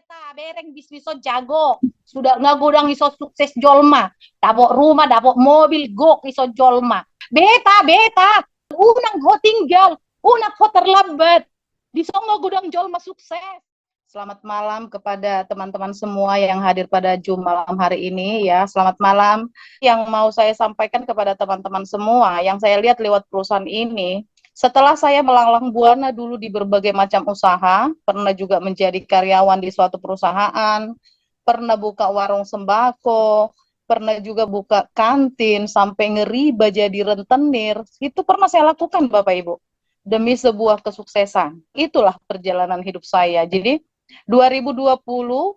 Beta bereng bisnis so jago. Sudah ngagodang iso sukses jolma. Dapok rumah, dapok mobil, gok iso jolma. Beta. Unang ho tinggal. Unang ho terlambat. Di songo gudang jolma sukses. Selamat malam kepada teman-teman semua yang hadir pada Zoom malam hari ini ya. Selamat malam. Yang mau saya sampaikan kepada teman-teman semua yang saya lihat lewat perusahaan ini, setelah saya melanglang buana dulu di berbagai macam usaha, pernah juga menjadi karyawan di suatu perusahaan, pernah buka warung sembako, pernah juga buka kantin, sampai ngeriba jadi rentenir, itu pernah saya lakukan Bapak Ibu, demi sebuah kesuksesan. Itulah perjalanan hidup saya. Jadi 2020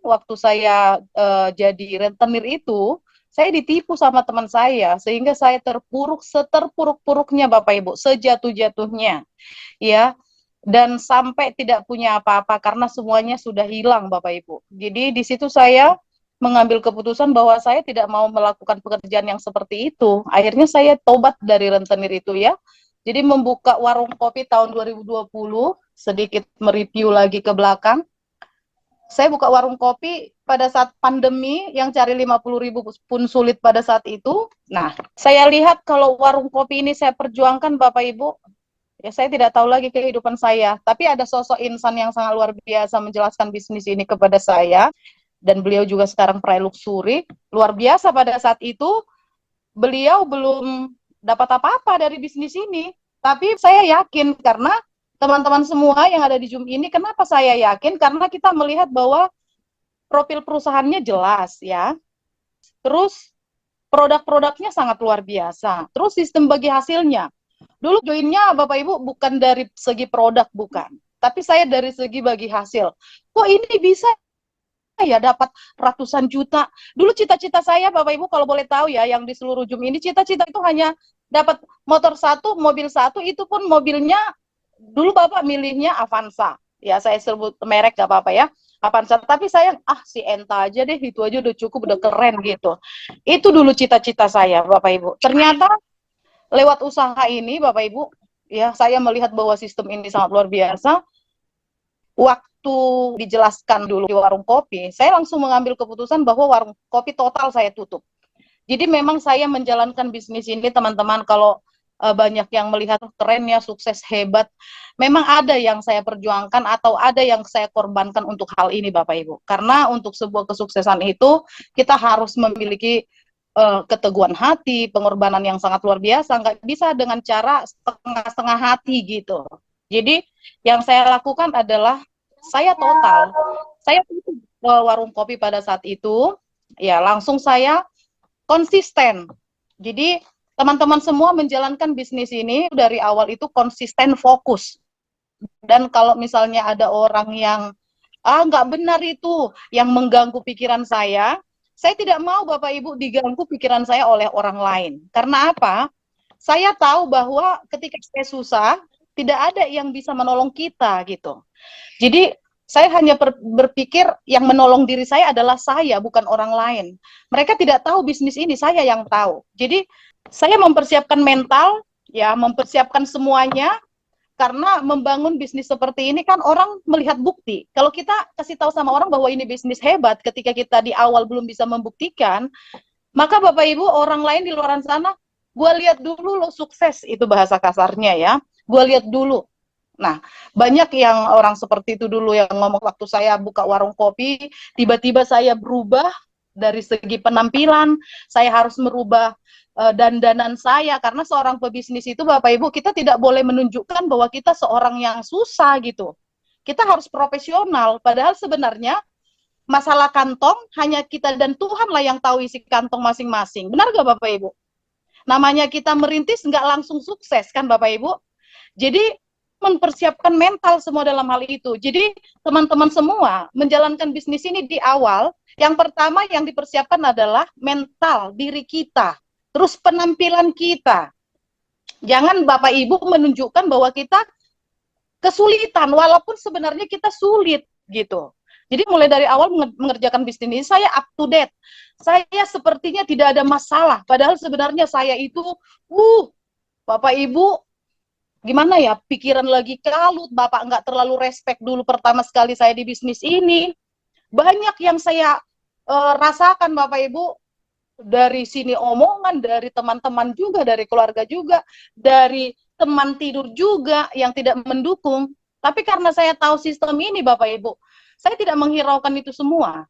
waktu saya jadi rentenir itu, saya ditipu sama teman saya sehingga saya terpuruk seterpuruk-puruknya Bapak Ibu, sejatuh-jatuhnya ya, dan sampai tidak punya apa-apa karena semuanya sudah hilang Bapak Ibu. Jadi di situ saya mengambil keputusan bahwa saya tidak mau melakukan pekerjaan yang seperti itu. Akhirnya saya tobat dari rentenir itu ya. Jadi membuka warung kopi tahun 2020, sedikit mereview lagi ke belakang. Saya buka warung kopi pada saat pandemi yang cari 50.000 pun sulit pada saat itu. Nah, saya lihat kalau warung kopi ini saya perjuangkan Bapak Ibu, ya saya tidak tahu lagi kehidupan saya. Tapi ada sosok insan yang sangat luar biasa menjelaskan bisnis ini kepada saya. Dan beliau juga sekarang peraih luxury. Luar biasa pada saat itu, beliau belum dapat apa-apa dari bisnis ini. Tapi saya yakin karena teman-teman semua yang ada di Zoom ini, kenapa saya yakin? Karena kita melihat bahwa profil perusahaannya jelas ya. Terus produk-produknya sangat luar biasa. Terus sistem bagi hasilnya. Dulu joinnya Bapak Ibu bukan dari segi produk, bukan. Tapi saya dari segi bagi hasil. Kok ini bisa ya dapat ratusan juta. Dulu cita-cita saya Bapak Ibu kalau boleh tahu ya, yang di seluruh Zoom ini cita-cita itu hanya dapat motor satu, mobil satu, itu pun mobilnya dulu Bapak milihnya Avanza. Ya saya sebut merek gak apa-apa ya. Avanza, tapi saya si Enta aja deh, itu aja udah cukup, udah keren gitu. Itu dulu cita-cita saya Bapak Ibu. Ternyata lewat usaha ini Bapak Ibu, ya saya melihat bahwa sistem ini sangat luar biasa. Waktu dijelaskan dulu di warung kopi, saya langsung mengambil keputusan bahwa warung kopi total saya tutup. Jadi memang saya menjalankan bisnis ini teman-teman, kalau banyak yang melihat kerennya, sukses, hebat, memang ada yang saya perjuangkan atau ada yang saya korbankan untuk hal ini Bapak Ibu. Karena untuk sebuah kesuksesan itu kita harus memiliki keteguhan hati, pengorbanan yang sangat luar biasa, nggak bisa dengan cara setengah-setengah hati gitu. Jadi yang saya lakukan adalah saya tutup warung kopi pada saat itu, ya langsung saya konsisten. Jadi teman-teman semua menjalankan bisnis ini dari awal itu konsisten, fokus. Dan kalau misalnya ada orang yang nggak benar itu, yang mengganggu pikiran saya tidak mau Bapak Ibu diganggu pikiran saya oleh orang lain. Karena apa? Saya tahu bahwa ketika saya susah, tidak ada yang bisa menolong kita gitu. Jadi saya hanya berpikir yang menolong diri saya adalah saya, bukan orang lain. Mereka tidak tahu bisnis ini, saya yang tahu. Jadi saya mempersiapkan mental, ya mempersiapkan semuanya, karena membangun bisnis seperti ini kan orang melihat bukti. Kalau kita kasih tahu sama orang bahwa ini bisnis hebat, ketika kita di awal belum bisa membuktikan, maka Bapak Ibu orang lain di luar sana, gue lihat dulu lo sukses, itu bahasa kasarnya ya. Gue lihat dulu. Nah, banyak yang orang seperti itu dulu yang ngomong waktu saya buka warung kopi, tiba-tiba saya berubah dari segi penampilan, saya harus merubah dandanan saya, karena seorang pebisnis itu Bapak Ibu, kita tidak boleh menunjukkan bahwa kita seorang yang susah gitu. Kita harus profesional, padahal sebenarnya masalah kantong hanya kita dan Tuhan lah yang tahu isi kantong masing-masing. Benar gak Bapak Ibu? Namanya kita merintis nggak langsung sukses kan Bapak Ibu? Jadi mempersiapkan mental semua dalam hal itu. Jadi teman-teman semua menjalankan bisnis ini di awal, yang pertama yang dipersiapkan adalah mental diri kita, terus penampilan kita. Jangan Bapak Ibu menunjukkan bahwa kita kesulitan, walaupun sebenarnya kita sulit gitu. Jadi mulai dari awal mengerjakan bisnis ini, saya up to date. Saya sepertinya tidak ada masalah, padahal sebenarnya saya itu, Bapak Ibu, gimana ya, pikiran lagi kalut, Bapak nggak terlalu respect dulu pertama sekali saya di bisnis ini. banyak yang saya rasakan Bapak Ibu, dari sini omongan, dari teman-teman juga, dari keluarga juga, dari teman tidur juga yang tidak mendukung. Tapi karena saya tahu sistem ini Bapak Ibu, saya tidak menghiraukan itu semua.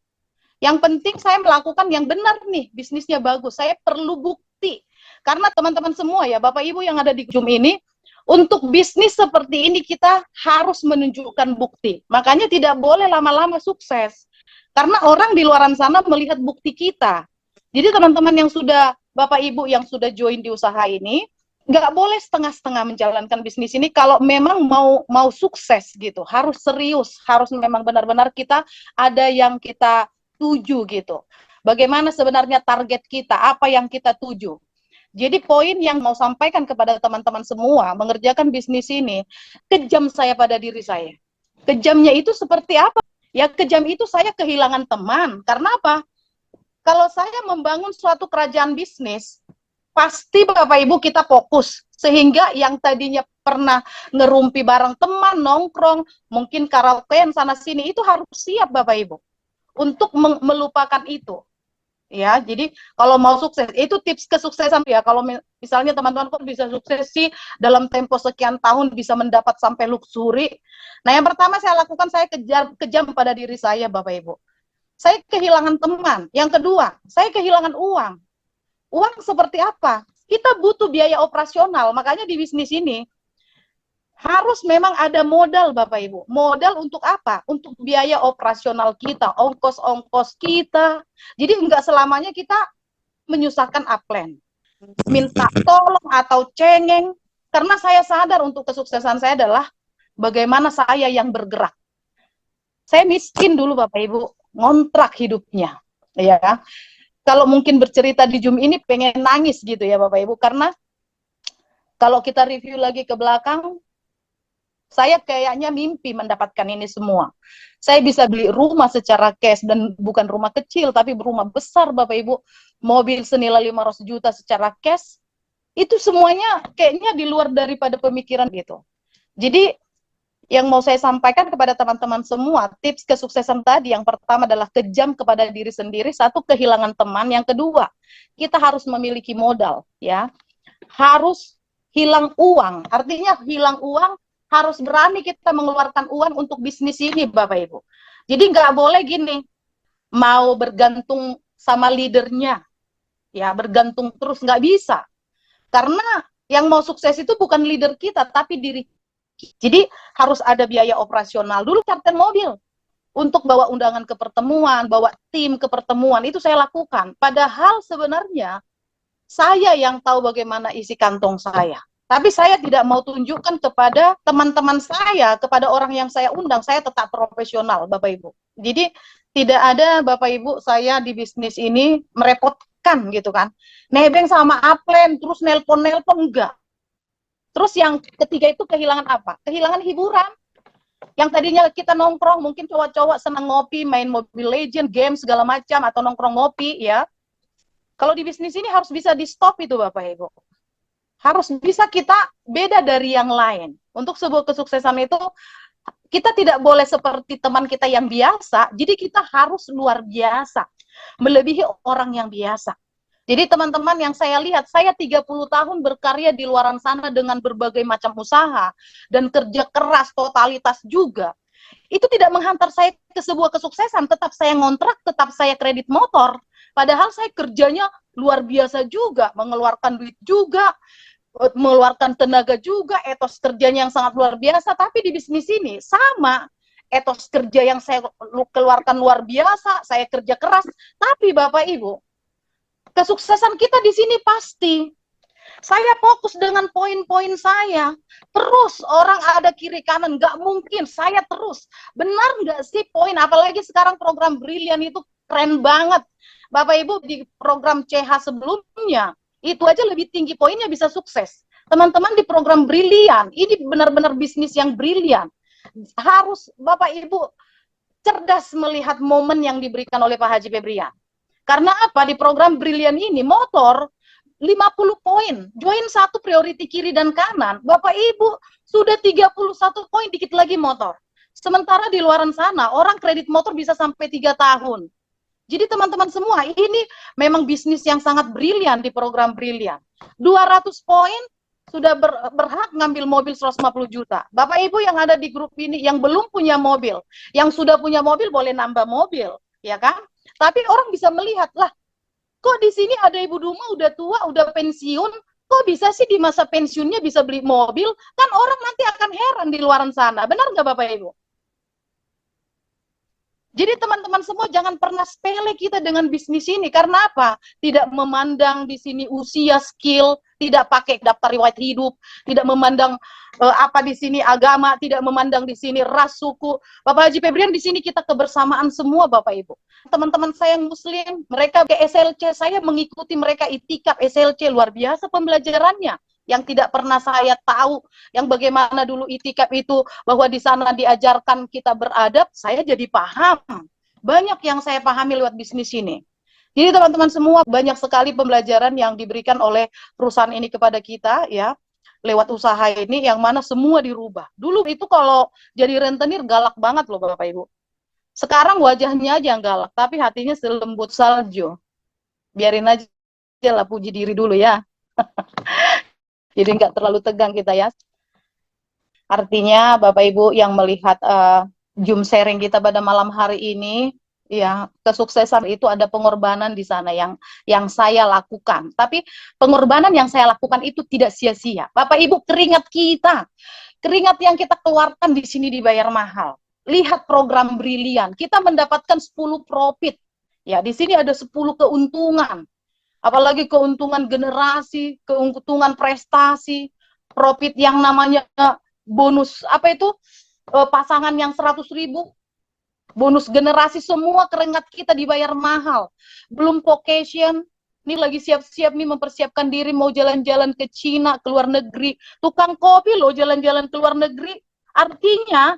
Yang penting saya melakukan yang benar nih, bisnisnya bagus. Saya perlu bukti. Karena teman-teman semua ya, Bapak Ibu yang ada di Zoom ini, untuk bisnis seperti ini kita harus menunjukkan bukti. Makanya tidak boleh lama-lama sukses. Karena orang di luar sana melihat bukti kita. Jadi teman-teman yang sudah, Bapak Ibu yang sudah join di usaha ini, nggak boleh setengah-setengah menjalankan bisnis ini kalau memang mau sukses gitu. Harus serius, harus memang benar-benar kita ada yang kita tuju gitu. Bagaimana sebenarnya target kita, apa yang kita tuju. Jadi poin yang mau sampaikan kepada teman-teman semua, mengerjakan bisnis ini, kejam saya pada diri saya. Kejamnya itu seperti apa? Ya kejam itu saya kehilangan teman. Karena apa? Kalau saya membangun suatu kerajaan bisnis, pasti Bapak Ibu kita fokus. Sehingga yang tadinya pernah ngerumpi bareng teman, nongkrong, mungkin karaokean sana-sini, itu harus siap Bapak Ibu untuk melupakan itu. Ya, jadi kalau mau sukses, itu tips kesuksesan ya. Kalau misalnya teman-teman kok bisa sukses sih dalam tempo sekian tahun bisa mendapat sampai luxury. Nah, yang pertama saya lakukan, saya kejam pada diri saya, Bapak Ibu. Saya kehilangan teman. Yang kedua, saya kehilangan uang. Uang seperti apa? Kita butuh biaya operasional. Makanya di bisnis ini harus memang ada modal Bapak Ibu. Modal untuk apa? Untuk biaya operasional kita, ongkos-ongkos kita. Jadi enggak selamanya kita menyusahkan upline. Minta tolong atau cengeng. Karena saya sadar untuk kesuksesan saya adalah bagaimana saya yang bergerak. Saya miskin dulu Bapak Ibu, ngontrak hidupnya. Ya. Kalau mungkin bercerita di Zoom ini pengen nangis gitu ya Bapak Ibu. Karena kalau kita review lagi ke belakang, saya kayaknya mimpi mendapatkan ini semua. Saya bisa beli rumah secara cash, dan bukan rumah kecil, tapi rumah besar Bapak Ibu. Mobil senilai 500 juta secara cash. Itu semuanya kayaknya di luar daripada pemikiran gitu. Jadi yang mau saya sampaikan kepada teman-teman semua, tips kesuksesan tadi, yang pertama adalah kejam kepada diri sendiri, satu kehilangan teman, yang kedua kita harus memiliki modal ya. Harus hilang uang, artinya hilang uang, harus berani kita mengeluarkan uang untuk bisnis ini Bapak Ibu. Jadi nggak boleh gini, mau bergantung sama leadernya, ya bergantung terus, nggak bisa. Karena yang mau sukses itu bukan leader kita, tapi diri. Jadi harus ada biaya operasional. Dulu charter mobil untuk bawa undangan ke pertemuan, bawa tim ke pertemuan, itu saya lakukan. Padahal sebenarnya saya yang tahu bagaimana isi kantong saya. Tapi saya tidak mau tunjukkan kepada teman-teman saya, kepada orang yang saya undang. Saya tetap profesional, Bapak Ibu. Jadi tidak ada Bapak Ibu saya di bisnis ini merepotkan gitu kan. Nebeng sama upline, terus nelpon-nelpon, enggak. Terus yang ketiga itu kehilangan apa? Kehilangan hiburan. Yang tadinya kita nongkrong, mungkin cowok-cowok senang ngopi, main Mobile Legends, game segala macam, atau nongkrong ngopi ya. Kalau di bisnis ini harus bisa di stop itu Bapak Ibu. Harus bisa kita beda dari yang lain. Untuk sebuah kesuksesan itu, kita tidak boleh seperti teman kita yang biasa, jadi kita harus luar biasa, melebihi orang yang biasa. Jadi teman-teman yang saya lihat, saya 30 tahun berkarya di luar sana dengan berbagai macam usaha, dan kerja keras, totalitas juga. Itu tidak menghantar saya ke sebuah kesuksesan, tetap saya ngontrak, tetap saya kredit motor. Padahal saya kerjanya luar biasa juga, mengeluarkan duit juga, mengeluarkan tenaga juga, etos kerjanya yang sangat luar biasa. Tapi di bisnis ini sama, etos kerja yang saya keluarkan luar biasa, saya kerja keras. Tapi Bapak Ibu, kesuksesan kita di sini pasti. Saya fokus dengan poin-poin saya. Terus orang ada kiri kanan, nggak mungkin. Saya terus. Benar nggak sih poin? Apalagi sekarang program Brilian itu keren banget. Bapak Ibu di program CH sebelumnya, itu aja lebih tinggi poinnya bisa sukses. Teman-teman di program Brilian, ini benar-benar bisnis yang brilian. Harus Bapak Ibu cerdas melihat momen yang diberikan oleh Pak Haji Febrian. Karena apa? Di program Brilian ini motor 50 poin, join satu priority kiri dan kanan. Bapak Ibu sudah 31 poin, dikit lagi motor. Sementara di luaran sana, orang kredit motor bisa sampai 3 tahun. Jadi teman-teman semua, ini memang bisnis yang sangat brilian di program Brilian. 200 poin sudah berhak ngambil mobil 150 juta. Bapak Ibu yang ada di grup ini yang belum punya mobil, yang sudah punya mobil boleh nambah mobil, ya kan? Tapi orang bisa melihat, lah, kok di sini ada ibu rumah udah tua, udah pensiun, kok bisa sih di masa pensiunnya bisa beli mobil? Kan orang nanti akan heran di luaran sana. Benar nggak Bapak Ibu? Jadi teman-teman semua jangan pernah sepele kita dengan bisnis ini. Karena apa? Tidak memandang di sini usia, skill, tidak pakai daftar riwayat hidup, tidak memandang apa di sini agama, tidak memandang di sini ras, suku. Bapak Haji Febrian, di sini kita kebersamaan semua Bapak Ibu. Teman-teman saya yang muslim, mereka ke SLC, saya mengikuti mereka itikaf SLC, luar biasa pembelajarannya yang tidak pernah saya tahu, yang bagaimana dulu itikaf itu, bahwa di sana diajarkan kita beradab, saya jadi paham. Banyak yang saya pahami lewat bisnis ini. Jadi teman-teman semua, banyak sekali pembelajaran yang diberikan oleh perusahaan ini kepada kita, ya, lewat usaha ini, yang mana semua dirubah. Dulu itu kalau jadi rentenir galak banget loh Bapak Ibu. Sekarang wajahnya aja yang galak, tapi hatinya selembut salju. Biarin aja lah, puji diri dulu ya. Jadi nggak terlalu tegang kita ya. Artinya Bapak Ibu yang melihat Zoom sharing kita pada malam hari ini, ya, kesuksesan itu ada pengorbanan di sana yang saya lakukan. Tapi pengorbanan yang saya lakukan itu tidak sia-sia. Bapak Ibu, keringat kita, keringat yang kita keluarkan di sini dibayar mahal. Lihat program Brilian, kita mendapatkan 10 profit. Ya, di sini ada 10 keuntungan. Apalagi keuntungan generasi, keuntungan prestasi, profit yang namanya bonus, apa itu, pasangan yang 100.000, bonus generasi, semua keringat kita dibayar mahal. Belum vocation, ini lagi siap-siap nih mempersiapkan diri mau jalan-jalan ke Cina, ke luar negeri. Tukang kopi loh jalan-jalan ke luar negeri. Artinya,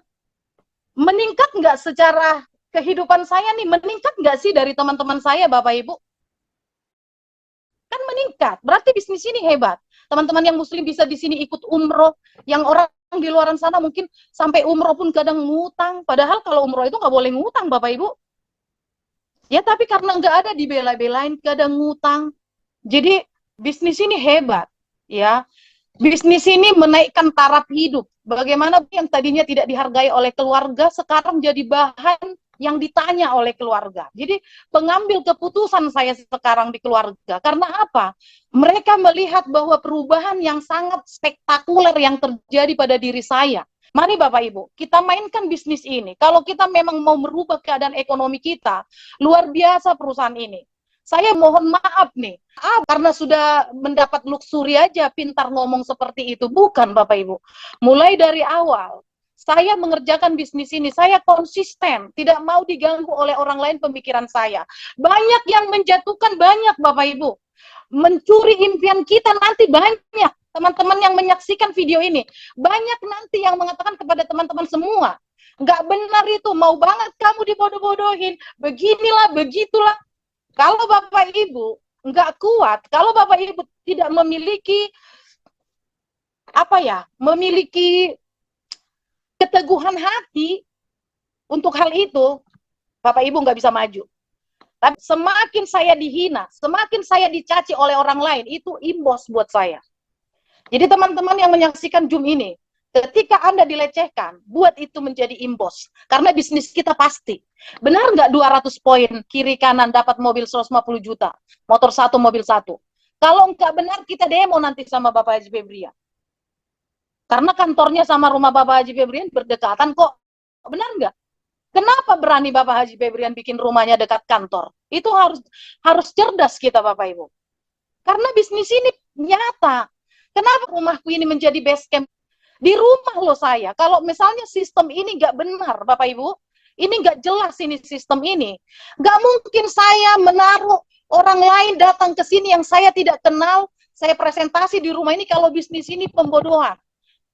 meningkat nggak secara kehidupan saya nih, meningkat nggak sih dari teman-teman saya Bapak Ibu? Kan meningkat, berarti bisnis ini hebat. Teman-teman yang muslim bisa di sini ikut umroh, yang orang di luar sana mungkin sampai umroh pun kadang ngutang, padahal kalau umroh itu nggak boleh ngutang Bapak Ibu. Ya tapi karena nggak ada dibela-belain, kadang ngutang. Jadi bisnis ini hebat, ya. Bisnis ini menaikkan taraf hidup. Bagaimana yang tadinya tidak dihargai oleh keluarga, sekarang jadi bahan yang ditanya oleh keluarga. Jadi pengambil keputusan saya sekarang di keluarga. Karena apa? Mereka melihat bahwa perubahan yang sangat spektakuler yang terjadi pada diri saya. Mari Bapak Ibu, kita mainkan bisnis ini. Kalau kita memang mau merubah keadaan ekonomi kita, luar biasa perusahaan ini. Saya mohon maaf nih, karena sudah mendapat luxury aja pintar ngomong seperti itu. Bukan Bapak Ibu. Mulai dari awal, saya mengerjakan bisnis ini, saya konsisten, tidak mau diganggu oleh orang lain pemikiran saya. Banyak yang menjatuhkan, banyak Bapak Ibu. Mencuri impian kita nanti banyak. Teman-teman yang menyaksikan video ini, banyak nanti yang mengatakan kepada teman-teman semua, nggak benar itu, mau banget kamu dibodoh-bodohin, beginilah, begitulah. Kalau Bapak Ibu nggak kuat, kalau Bapak Ibu tidak memiliki apa ya, memiliki keteguhan hati untuk hal itu, Bapak Ibu nggak bisa maju. Tapi semakin saya dihina, semakin saya dicaci oleh orang lain, itu imbos buat saya. Jadi teman-teman yang menyaksikan Zoom ini, ketika Anda dilecehkan, buat itu menjadi imbos. Karena bisnis kita pasti. Benar nggak 200 poin kiri kanan dapat mobil 150 juta, motor satu, mobil satu. Kalau nggak benar, kita demo nanti sama Bapak Haji Febrian. Karena kantornya sama rumah Bapak Haji Febrian berdekatan kok. Benar nggak? Kenapa berani Bapak Haji Febrian bikin rumahnya dekat kantor? Itu harus cerdas kita Bapak Ibu. Karena bisnis ini nyata. Kenapa rumahku ini menjadi base camp? Di rumah loh saya. Kalau misalnya sistem ini nggak benar, Bapak Ibu, ini nggak jelas ini sistem ini. Nggak mungkin saya menaruh orang lain datang ke sini yang saya tidak kenal, saya presentasi di rumah ini kalau bisnis ini pembodohan.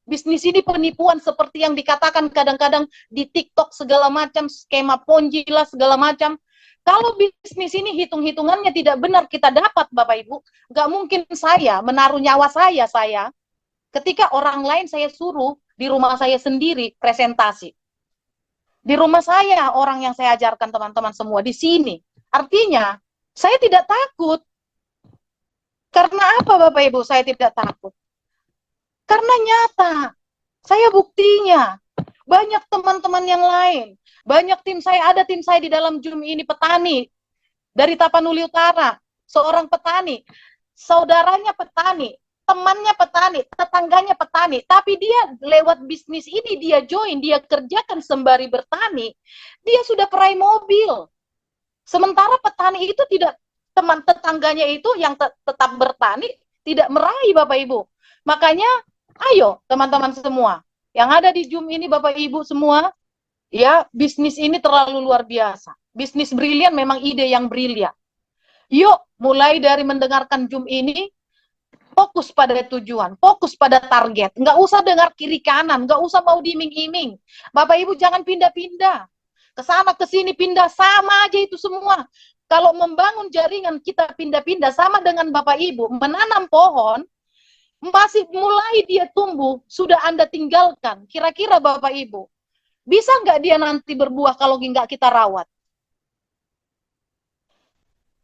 Bisnis ini penipuan seperti yang dikatakan kadang-kadang di TikTok segala macam, skema ponzi lah segala macam. Kalau bisnis ini hitung-hitungannya tidak benar kita dapat Bapak Ibu, nggak mungkin saya menaruh nyawa saya ketika orang lain saya suruh di rumah saya sendiri presentasi. Di rumah saya, orang yang saya ajarkan teman-teman semua di sini. Artinya, saya tidak takut. Karena apa Bapak Ibu saya tidak takut? Karena nyata. Saya buktinya. Banyak teman-teman yang lain. Banyak tim saya, ada tim saya di dalam Zoom ini petani. Dari Tapanuli Utara. Seorang petani. Saudaranya petani. Temannya petani. Tetangganya petani. Tapi dia lewat bisnis ini, dia join, dia kerjakan sembari bertani. Dia sudah peraih mobil. Sementara petani itu tidak, teman tetangganya itu yang tetap bertani tidak meraih Bapak Ibu. Makanya ayo teman-teman semua yang ada di Zoom ini Bapak Ibu semua, ya bisnis ini terlalu luar biasa. Bisnis brilian memang ide yang brilian. Yuk mulai dari mendengarkan Zoom ini, fokus pada tujuan, fokus pada target. Nggak usah dengar kiri kanan, nggak usah mau diiming-iming. Bapak Ibu jangan pindah-pindah. Ke sana ke sini pindah, sama aja itu semua. Kalau membangun jaringan kita pindah-pindah sama dengan Bapak Ibu menanam pohon, masih mulai dia tumbuh, sudah Anda tinggalkan. Kira-kira Bapak Ibu, bisa nggak dia nanti berbuah kalau nggak kita rawat?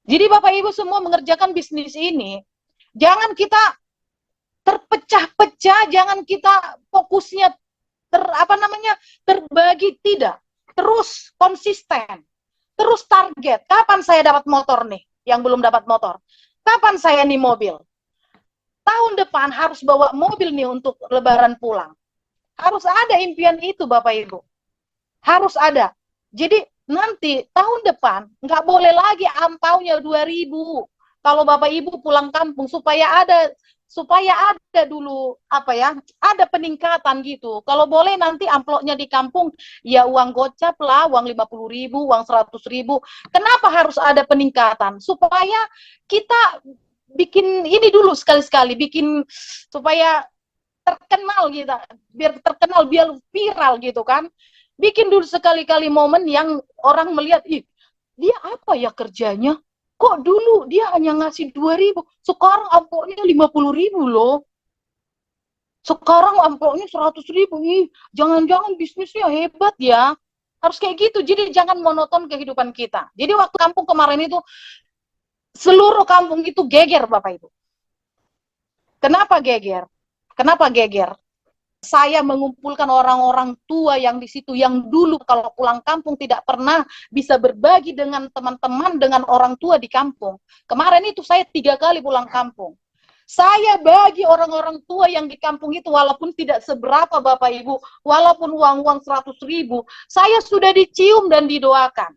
Jadi Bapak Ibu semua mengerjakan bisnis ini, jangan kita terpecah-pecah, jangan kita fokusnya terbagi, tidak. Terus konsisten, terus target. Kapan saya dapat motor nih? Yang belum dapat motor. Kapan saya nih mobil? Tahun depan harus bawa mobil nih untuk lebaran pulang. Harus ada impian itu Bapak Ibu. Harus ada. Jadi nanti tahun depan nggak boleh lagi ampaunya 2.000. Kalau Bapak Ibu pulang kampung supaya ada dulu apa ya, ada peningkatan gitu. Kalau boleh nanti amplopnya di kampung ya uang gocap lah, uang 50.000, uang 100.000. Kenapa harus ada peningkatan? Supaya kita bikin ini dulu sekali-sekali, bikin supaya terkenal gitu, biar terkenal, biar viral gitu kan. Bikin dulu sekali-kali momen yang orang melihat, ih dia apa ya kerjanya? Kok dulu dia hanya ngasih 2.000, sekarang amplopnya 50.000 loh. Sekarang amplopnya 100.000, ih jangan-jangan bisnisnya hebat ya. Harus kayak gitu, jadi jangan monoton kehidupan kita. Jadi waktu kampung kemarin itu, seluruh kampung itu geger Bapak Ibu. Kenapa geger? Kenapa geger? Saya mengumpulkan orang-orang tua yang di situ, yang dulu kalau pulang kampung tidak pernah bisa berbagi dengan teman-teman, dengan orang tua di kampung. Kemarin itu saya 3 kali pulang kampung. Saya bagi orang-orang tua yang di kampung itu, walaupun tidak seberapa Bapak Ibu, walaupun uang-uang 100.000, saya sudah dicium dan didoakan.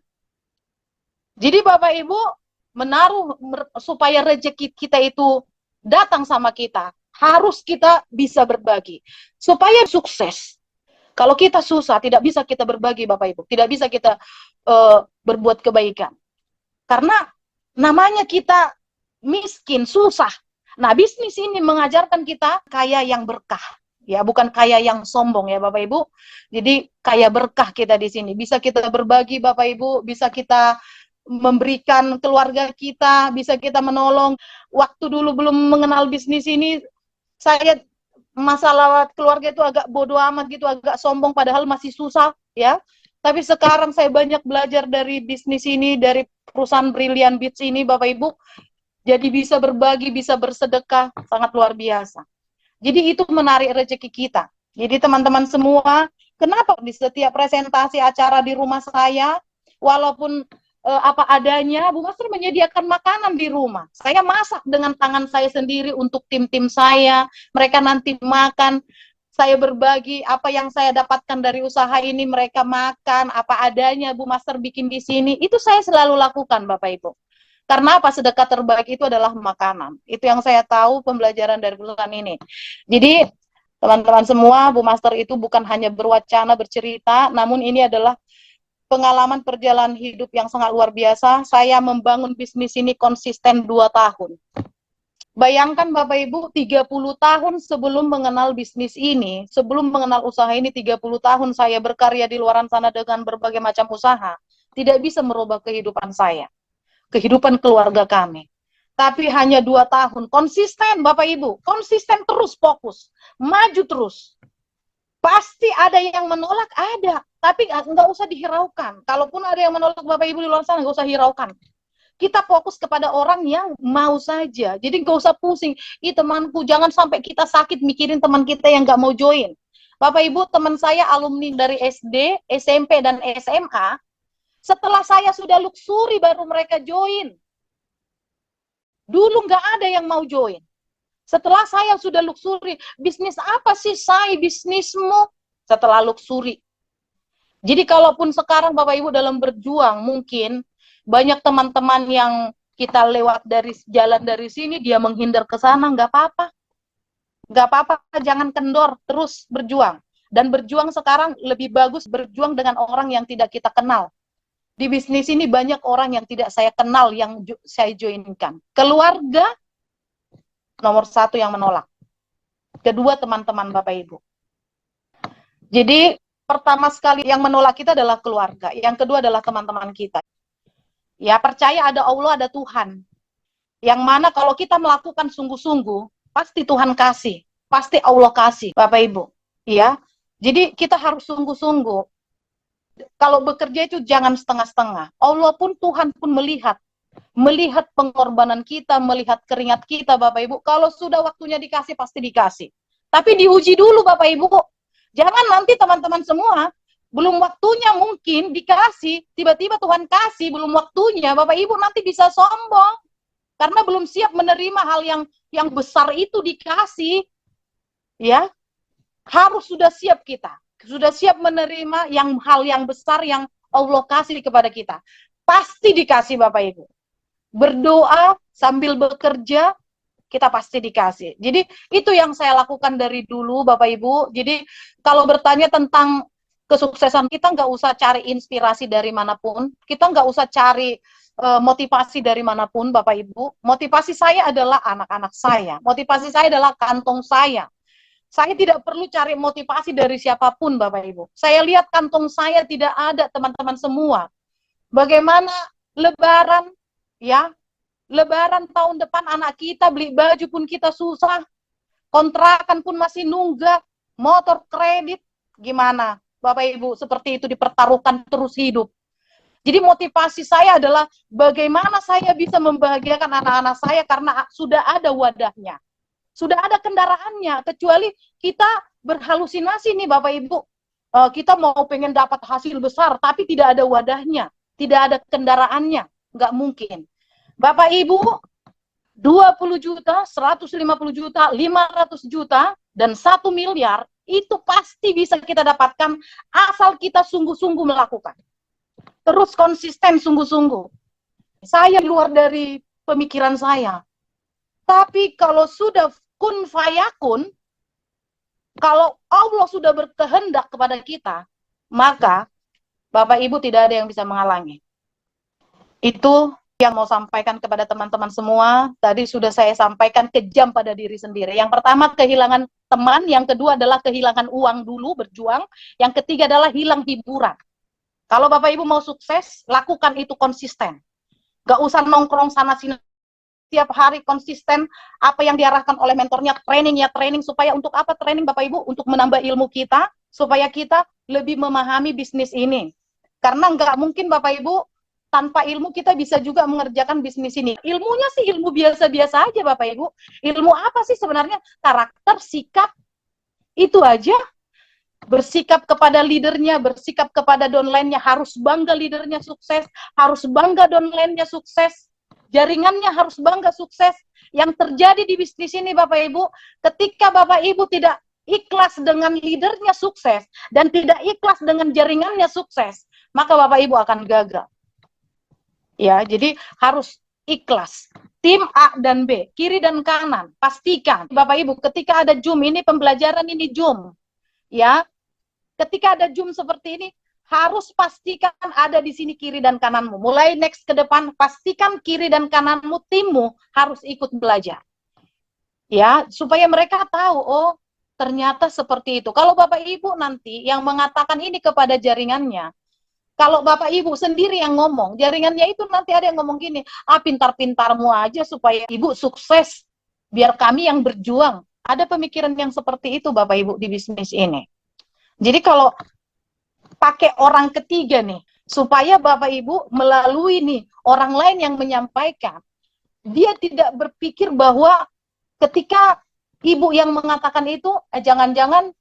Jadi Bapak Ibu menaruh supaya rezeki kita itu datang sama kita, harus kita bisa berbagi supaya sukses. Kalau kita susah, tidak bisa kita berbagi Bapak Ibu, tidak bisa kita berbuat kebaikan. Karena namanya kita miskin, susah. Nah, bisnis ini mengajarkan kita kaya yang berkah. Ya, bukan kaya yang sombong ya Bapak Ibu. Jadi kaya berkah kita di sini. Bisa kita berbagi Bapak Ibu, bisa kita memberikan keluarga kita, bisa kita menolong. Waktu dulu belum mengenal bisnis ini, saya masalah keluarga itu agak bodoh amat gitu, agak sombong padahal masih susah ya. Tapi sekarang saya banyak belajar dari bisnis ini, dari perusahaan Brilliant Beats ini Bapak Ibu. Jadi bisa berbagi, bisa bersedekah, sangat luar biasa. Jadi itu menarik rezeki kita. Jadi teman-teman semua, kenapa di setiap presentasi acara di rumah saya, walaupun apa adanya, Bu Master menyediakan makanan di rumah. Saya masak dengan tangan saya sendiri untuk tim-tim saya. Mereka nanti makan, saya berbagi apa yang saya dapatkan dari usaha ini, mereka makan apa adanya, Bu Master bikin di sini. Itu saya selalu lakukan, Bapak Ibu. Karena apa? Sedekah terbaik itu adalah makanan. Itu yang saya tahu pembelajaran dari perusahaan ini. Jadi teman-teman semua, Bu Master itu bukan hanya berwacana, bercerita, namun ini adalah pengalaman perjalanan hidup yang sangat luar biasa. Saya membangun bisnis ini konsisten 2 tahun. Bayangkan Bapak Ibu, 30 tahun sebelum mengenal bisnis ini, sebelum mengenal usaha ini, 30 tahun saya berkarya di luar sana dengan berbagai macam usaha, tidak bisa merubah kehidupan saya, kehidupan keluarga kami. Tapi hanya 2 tahun, konsisten Bapak Ibu, konsisten terus, fokus, maju terus. Pasti ada yang menolak, ada. Tapi nggak usah dihiraukan. Kalaupun ada yang menolak Bapak Ibu di luar sana, nggak usah hiraukan. Kita fokus kepada orang yang mau saja. Jadi nggak usah pusing. Ih temanku, jangan sampai kita sakit mikirin teman kita yang nggak mau join. Bapak Ibu, teman saya alumni dari SD, SMP, dan SMA, setelah saya sudah luxury baru mereka join. Dulu nggak ada yang mau join. Setelah saya sudah luxury, bisnis apa sih saya bisnismu? Setelah luxury. Jadi kalaupun sekarang Bapak Ibu dalam berjuang, mungkin banyak teman-teman yang kita lewat dari jalan dari sini, dia menghindar ke sana, nggak apa-apa. Nggak apa-apa, jangan kendor, terus berjuang. Dan berjuang sekarang lebih bagus berjuang dengan orang yang tidak kita kenal. Di bisnis ini banyak orang yang tidak saya kenal yang saya joinkan. Keluarga nomor satu yang menolak. Kedua teman-teman Bapak Ibu. Jadi pertama sekali yang menolak kita adalah keluarga. Yang kedua adalah teman-teman kita. Ya percaya ada Allah, ada Tuhan. Yang mana kalau kita melakukan sungguh-sungguh, pasti Tuhan kasih. Pasti Allah kasih, Bapak Ibu. Ya, jadi kita harus sungguh-sungguh. Kalau bekerja itu jangan setengah-setengah. Allah pun, Tuhan pun melihat pengorbanan kita, melihat keringat kita, Bapak Ibu. Kalau sudah waktunya dikasih, pasti dikasih. Tapi diuji dulu, Bapak Ibu. Jangan nanti teman-teman semua, belum waktunya mungkin dikasih, tiba-tiba Tuhan kasih, belum waktunya, Bapak Ibu nanti bisa sombong. Karena belum siap menerima hal yang besar itu dikasih. Ya, harus sudah siap kita. Sudah siap menerima hal yang besar yang Allah kasih kepada kita. Pasti dikasih Bapak Ibu. Berdoa sambil bekerja, kita pasti dikasih. Jadi itu yang saya lakukan dari dulu Bapak Ibu. Jadi kalau bertanya tentang kesuksesan, kita nggak usah cari inspirasi dari manapun. Kita nggak usah cari motivasi dari manapun Bapak Ibu. Motivasi saya adalah anak-anak saya. Motivasi saya adalah kantong saya. Saya tidak perlu cari motivasi dari siapapun, Bapak Ibu. Saya lihat kantong saya tidak ada, teman-teman semua. Bagaimana Lebaran, ya, Lebaran tahun depan anak kita beli baju pun kita susah, kontrakan pun masih nunggak, motor kredit, gimana? Bapak Ibu, seperti itu dipertaruhkan terus hidup. Jadi motivasi saya adalah bagaimana saya bisa membahagiakan anak-anak saya karena sudah ada wadahnya. Sudah ada kendaraannya, kecuali kita berhalusinasi nih Bapak Ibu. Kita mau pengen dapat hasil besar, tapi tidak ada wadahnya, tidak ada kendaraannya, nggak mungkin. Bapak Ibu, 20 juta, 150 juta, 500 juta, dan 1 miliar, itu pasti bisa kita dapatkan asal kita sungguh-sungguh melakukan. Terus konsisten sungguh-sungguh. Saya luar dari pemikiran saya. Tapi kalau sudah kun fayakun, kalau Allah sudah berkehendak kepada kita, maka Bapak Ibu tidak ada yang bisa menghalangi. Itu yang mau sampaikan kepada teman-teman semua. Tadi sudah saya sampaikan, kejam pada diri sendiri. Yang pertama kehilangan teman, yang kedua adalah kehilangan uang dulu berjuang, yang ketiga adalah hilang hiburan. Kalau Bapak Ibu mau sukses, lakukan itu konsisten. Gak usah nongkrong sana sini, tiap hari konsisten apa yang diarahkan oleh mentornya, training supaya untuk apa training Bapak Ibu? Untuk menambah ilmu kita, supaya kita lebih memahami bisnis ini. Karena nggak mungkin Bapak Ibu, tanpa ilmu kita bisa juga mengerjakan bisnis ini. Ilmunya sih ilmu biasa-biasa aja Bapak Ibu. Ilmu apa sih sebenarnya? Karakter, sikap, itu aja. Bersikap kepada leadernya, bersikap kepada downline-nya, harus bangga leadernya sukses, harus bangga downline-nya sukses, jaringannya harus bangga sukses. Yang terjadi di bisnis ini Bapak Ibu, ketika Bapak Ibu tidak ikhlas dengan leadernya sukses dan tidak ikhlas dengan jaringannya sukses, maka Bapak Ibu akan gagal. Ya, jadi harus ikhlas. Tim A dan B, kiri dan kanan, pastikan Bapak Ibu ketika ada Zoom ini, pembelajaran ini Zoom, ya, ketika ada Zoom seperti ini, harus pastikan ada di sini kiri dan kananmu. Mulai next ke depan, pastikan kiri dan kananmu, timmu harus ikut belajar. Ya, supaya mereka tahu, oh ternyata seperti itu. Kalau Bapak Ibu nanti yang mengatakan ini kepada jaringannya, kalau Bapak Ibu sendiri yang ngomong, jaringannya itu nanti ada yang ngomong gini, pintar-pintarmu aja supaya Ibu sukses, biar kami yang berjuang. Ada pemikiran yang seperti itu Bapak Ibu di bisnis ini. Jadi kalau pakai orang ketiga nih, supaya Bapak Ibu melalui nih orang lain yang menyampaikan, dia tidak berpikir bahwa ketika ibu yang mengatakan itu, jangan-jangan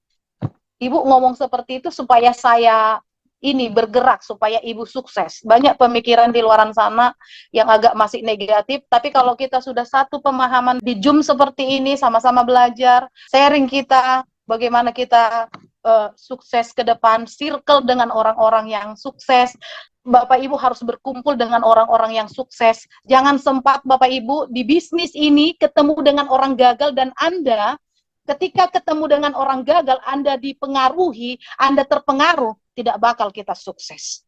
ibu ngomong seperti itu supaya saya ini bergerak, supaya ibu sukses. Banyak pemikiran di luaran sana yang agak masih negatif, tapi kalau kita sudah satu pemahaman di Zoom seperti ini, sama-sama belajar, sharing kita, bagaimana kita sukses ke depan, circle dengan orang-orang yang sukses. Bapak Ibu harus berkumpul dengan orang-orang yang sukses. Jangan sempat Bapak Ibu di bisnis ini ketemu dengan orang gagal dan Anda ketika ketemu dengan orang gagal, Anda dipengaruhi, Anda terpengaruh, tidak bakal kita sukses.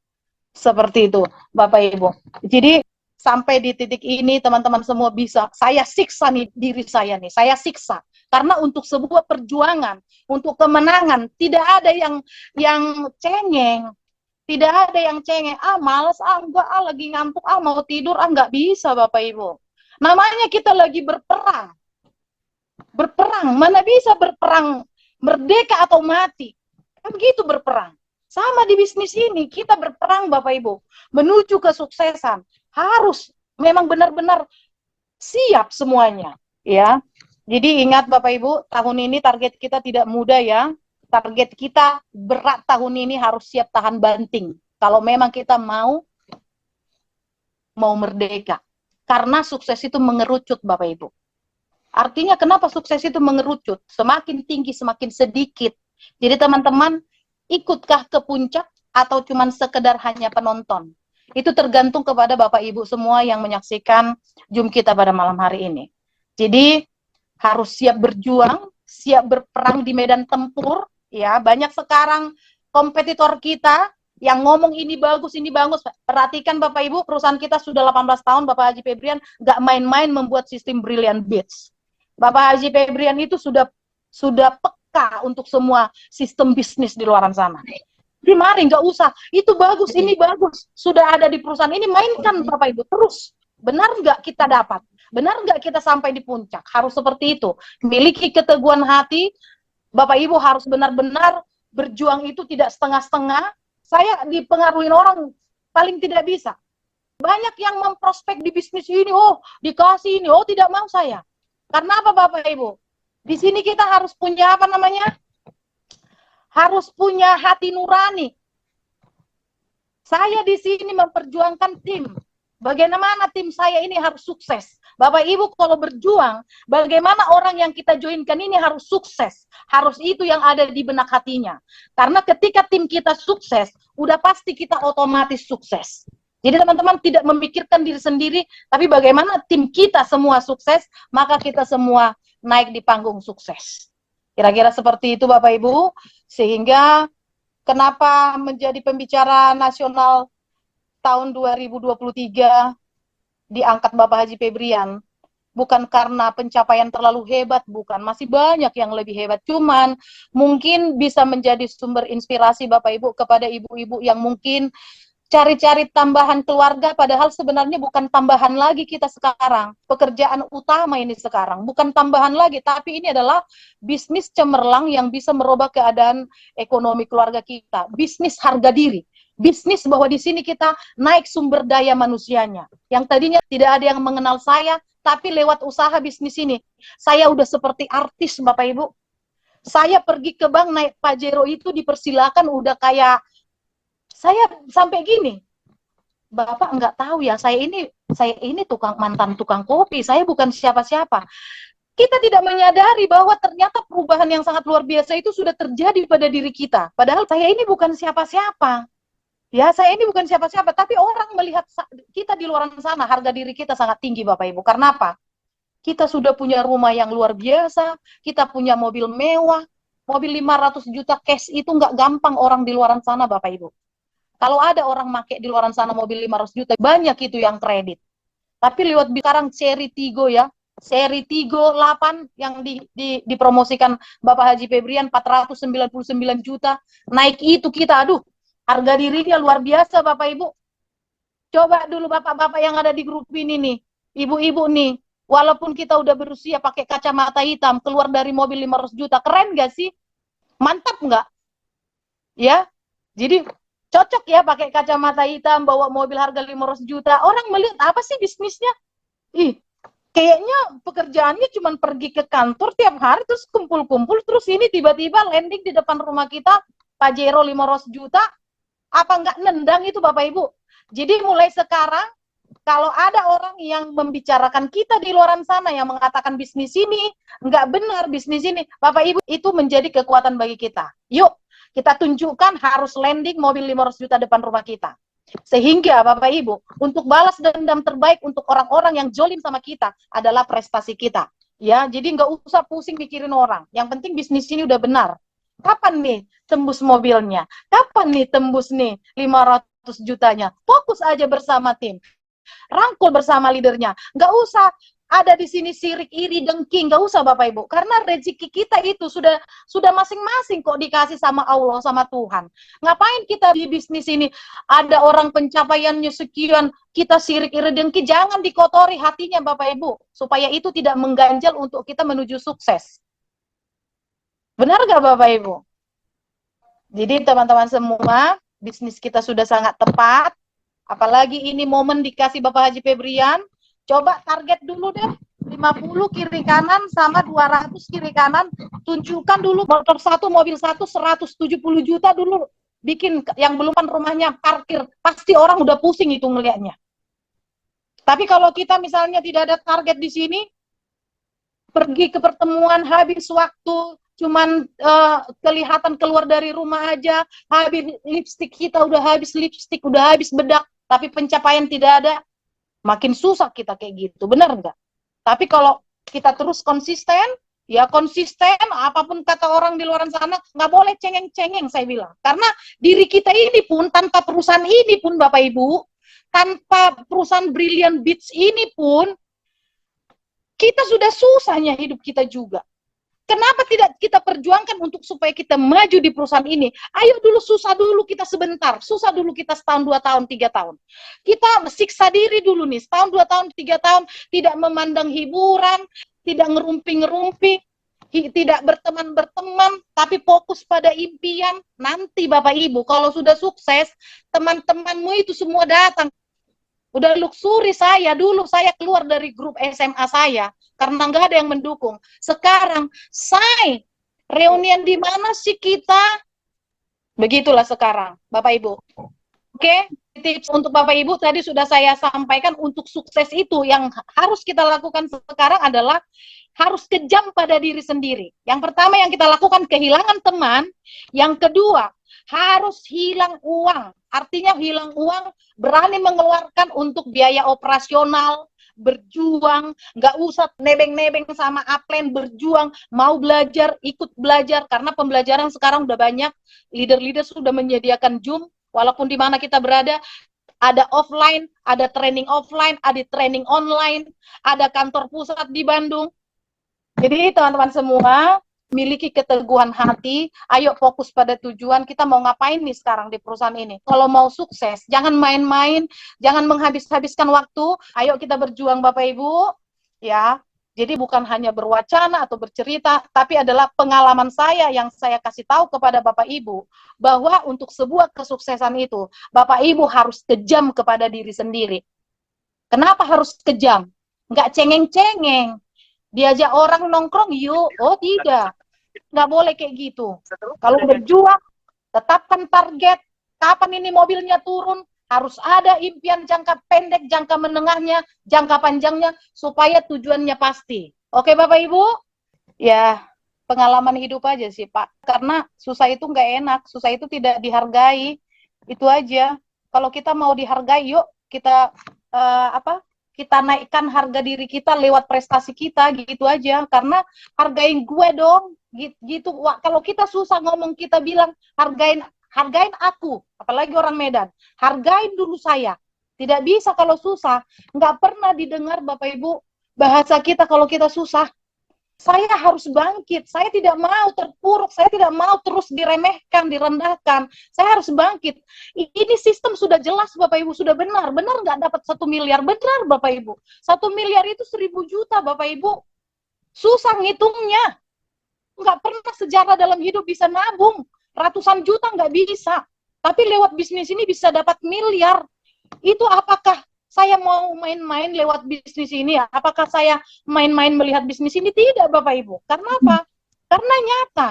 Seperti itu, Bapak Ibu. Jadi sampai di titik ini teman-teman semua bisa, saya siksa nih diri saya nih, saya siksa. Karena untuk sebuah perjuangan, untuk kemenangan, tidak ada yang cengeng. Tidak ada yang cengeng, males, enggak, lagi ngantuk, mau tidur, enggak bisa Bapak Ibu. Namanya kita lagi berperang. Berperang, mana bisa berperang merdeka atau mati. Kan gitu berperang. Sama di bisnis ini, kita berperang Bapak Ibu, menuju kesuksesan. Harus memang benar-benar siap semuanya, ya. Jadi ingat Bapak Ibu, tahun ini target kita tidak mudah ya. Target kita berat tahun ini, harus siap tahan banting. Kalau memang kita mau merdeka. Karena sukses itu mengerucut Bapak Ibu. Artinya kenapa sukses itu mengerucut? Semakin tinggi, semakin sedikit. Jadi teman-teman, ikutkah ke puncak atau cuma sekedar hanya penonton? Itu tergantung kepada Bapak Ibu semua yang menyaksikan Zoom kita pada malam hari ini. Jadi harus siap berjuang, siap berperang di medan tempur. Ya, banyak sekarang kompetitor kita yang ngomong ini bagus, ini bagus. Perhatikan Bapak Ibu, perusahaan kita sudah 18 tahun, Bapak Haji Febrian nggak main-main membuat sistem Brilliant Beats. Bapak Haji Febrian itu sudah peka untuk semua sistem bisnis di luar sana. Jadi mari, nggak usah, itu bagus, ini bagus, sudah ada di perusahaan ini, mainkan Bapak Ibu terus. Benar nggak kita dapat? Benar nggak kita sampai di puncak? Harus seperti itu. Miliki keteguhan hati, Bapak Ibu harus benar-benar berjuang itu tidak setengah-setengah. Saya dipengaruhi orang paling tidak bisa. Banyak yang memprospek di bisnis ini, dikasih ini, tidak mau saya. Karena apa Bapak Ibu? Di sini kita harus punya apa namanya? Harus punya hati nurani. Saya di sini memperjuangkan tim. Bagaimana tim saya ini harus sukses. Bapak Ibu kalau berjuang, bagaimana orang yang kita joinkan ini harus sukses. Harus itu yang ada di benak hatinya. Karena ketika tim kita sukses, udah pasti kita otomatis sukses. Jadi teman-teman tidak memikirkan diri sendiri, tapi bagaimana tim kita semua sukses, maka kita semua naik di panggung sukses. Kira-kira seperti itu Bapak Ibu, sehingga kenapa menjadi pembicara nasional tahun 2023 diangkat Bapak Haji Febrian. Bukan karena pencapaian terlalu hebat, bukan. Masih banyak yang lebih hebat. Cuman mungkin bisa menjadi sumber inspirasi Bapak Ibu kepada ibu-ibu yang mungkin cari-cari tambahan keluarga, padahal sebenarnya bukan tambahan lagi kita sekarang. Pekerjaan utama ini sekarang, bukan tambahan lagi, tapi ini adalah bisnis cemerlang yang bisa merubah keadaan ekonomi keluarga kita. Bisnis harga diri. Bisnis bahwa di sini kita naik sumber daya manusianya. Yang tadinya tidak ada yang mengenal saya, tapi lewat usaha bisnis ini, saya udah seperti artis Bapak Ibu. Saya pergi ke bank naik Pajero itu dipersilakan udah kayak, saya sampai gini, Bapak nggak tahu ya, saya ini mantan tukang kopi, saya bukan siapa-siapa. Kita tidak menyadari bahwa ternyata perubahan yang sangat luar biasa itu sudah terjadi pada diri kita. Padahal saya ini bukan siapa-siapa. Ya, saya ini bukan siapa-siapa, tapi orang melihat kita di luar sana, harga diri kita sangat tinggi Bapak Ibu. Karena apa? Kita sudah punya rumah yang luar biasa, kita punya mobil mewah, mobil 500 juta cash itu nggak gampang orang di luar sana Bapak Ibu. Kalau ada orang make di luar sana mobil 500 juta, banyak itu yang kredit. Tapi lewat sekarang seri Tigo ya, seri Tigo 8 yang dipromosikan Bapak Haji Febrian 499 juta, naik itu kita, aduh, harga dirinya luar biasa Bapak Ibu. Coba dulu bapak-bapak yang ada di grup ini nih, ibu-ibu nih, walaupun kita udah berusia pakai kacamata hitam, keluar dari mobil 500 juta, keren gak sih? Mantap nggak? ya. Jadi cocok ya pakai kacamata hitam, bawa mobil harga 500 juta. Orang melihat apa sih bisnisnya? Ih, kayaknya pekerjaannya cuma pergi ke kantor tiap hari terus kumpul-kumpul terus ini tiba-tiba landing di depan rumah kita Pajero 500 juta. Apa nggak nendang itu Bapak Ibu? Jadi mulai sekarang kalau ada orang yang membicarakan kita di luar sana yang mengatakan bisnis ini nggak benar, bisnis ini, Bapak Ibu, itu menjadi kekuatan bagi kita. Yuk, kita tunjukkan harus landing mobil 500 juta depan rumah kita. Sehingga Bapak Ibu, untuk balas dendam terbaik untuk orang-orang yang jolim sama kita adalah prestasi kita. Ya, jadi nggak usah pusing mikirin orang. Yang penting bisnis ini udah benar. Kapan nih tembus mobilnya? Kapan nih tembus nih 500 jutanya? Fokus aja bersama tim, rangkul bersama leadernya. Nggak usah ada di sini sirik, iri, dengki, nggak usah Bapak Ibu. Karena rezeki kita itu sudah masing-masing kok dikasih sama Allah, sama Tuhan. Ngapain kita di bisnis ini ada orang pencapaiannya sekian, kita sirik, iri, dengki, jangan dikotori hatinya Bapak Ibu. Supaya itu tidak mengganjal untuk kita menuju sukses. Benar nggak Bapak Ibu? Jadi teman-teman semua, bisnis kita sudah sangat tepat. Apalagi ini momen dikasih Bapak Haji Febrian, coba target dulu deh 50 kiri kanan sama 200 kiri kanan, tunjukkan dulu motor satu, mobil satu, 170 juta dulu bikin yang belum rumahnya parkir, pasti orang udah pusing itu ngelihatnya. Tapi kalau kita misalnya tidak ada target di sini, pergi ke pertemuan habis waktu, cuman kelihatan keluar dari rumah aja, habis lipstik kita udah habis lipstik, udah habis bedak, tapi pencapaian tidak ada, makin susah kita kayak gitu, benar nggak? Tapi kalau kita terus konsisten, ya konsisten, apapun kata orang di luar sana, nggak boleh cengeng-cengeng saya bilang. Karena diri kita ini pun, tanpa perusahaan ini pun Bapak Ibu, tanpa perusahaan Brilliant Beats ini pun, kita sudah susahnya hidup kita juga. Kenapa tidak kita perjuangkan untuk supaya kita maju di perusahaan ini? Ayo dulu susah dulu kita sebentar, susah dulu kita setahun, 2 tahun, 3 tahun. Kita siksa diri dulu nih, setahun, 2 tahun, 3 tahun, tidak memandang hiburan, tidak ngerumpi-ngerumpi, tidak berteman-berteman, tapi fokus pada impian. Nanti Bapak Ibu, kalau sudah sukses, teman-temanmu itu semua datang. Udah luxury saya dulu, saya keluar dari grup SMA saya karena nggak ada yang mendukung. Sekarang, saya reunian di mana sih kita? Begitulah sekarang, Bapak Ibu. Oke, tips untuk Bapak Ibu tadi sudah saya sampaikan. Untuk sukses itu yang harus kita lakukan sekarang adalah harus kejam pada diri sendiri. Yang pertama yang kita lakukan kehilangan teman, yang kedua harus hilang uang. Artinya hilang uang, berani mengeluarkan untuk biaya operasional, berjuang, nggak usah nebeng-nebeng sama upline, berjuang, mau belajar, ikut belajar, karena pembelajaran sekarang udah banyak, leader-leader sudah menyediakan Zoom, walaupun di mana kita berada, ada offline, ada training offline, ada training online, ada kantor pusat di Bandung. Jadi teman-teman semua, miliki keteguhan hati, ayo fokus pada tujuan, kita mau ngapain nih sekarang di perusahaan ini. Kalau mau sukses, jangan main-main, jangan menghabis-habiskan waktu, ayo kita berjuang Bapak Ibu, ya. Jadi bukan hanya berwacana atau bercerita, tapi adalah pengalaman saya yang saya kasih tahu kepada Bapak Ibu, bahwa untuk sebuah kesuksesan itu, Bapak Ibu harus kejam kepada diri sendiri. Kenapa harus kejam? Nggak cengeng-cengeng. Diajak orang nongkrong, yuk. Oh tidak, nggak boleh kayak gitu. Kalau berjuang, tetapkan target. Kapan ini mobilnya turun? Harus ada impian jangka pendek, jangka menengahnya, jangka panjangnya, supaya tujuannya pasti. Oke Bapak Ibu? Ya, pengalaman hidup aja sih Pak. Karena susah itu nggak enak, susah itu tidak dihargai. Itu aja. Kalau kita mau dihargai, yuk kita kita naikkan harga diri kita lewat prestasi kita, gitu aja. Karena hargain gue dong, gitu. Wah, kalau kita susah ngomong, kita bilang hargain aku, apalagi orang Medan, hargain dulu saya. Tidak bisa kalau susah. Nggak pernah didengar Bapak Ibu bahasa kita kalau kita susah. Saya harus bangkit, saya tidak mau terpuruk, saya tidak mau terus diremehkan, direndahkan, saya harus bangkit. Ini sistem sudah jelas Bapak Ibu, sudah benar nggak dapat 1 miliar, benar Bapak Ibu, 1 miliar itu 1.000 juta Bapak Ibu, susah ngitungnya, nggak pernah sejarah dalam hidup bisa nabung, ratusan juta nggak bisa. Tapi lewat bisnis ini bisa dapat miliar. Itu apakah saya mau main-main lewat bisnis ini ya? Apakah saya main-main melihat bisnis ini? Tidak, Bapak Ibu. Karena apa? Karena nyata.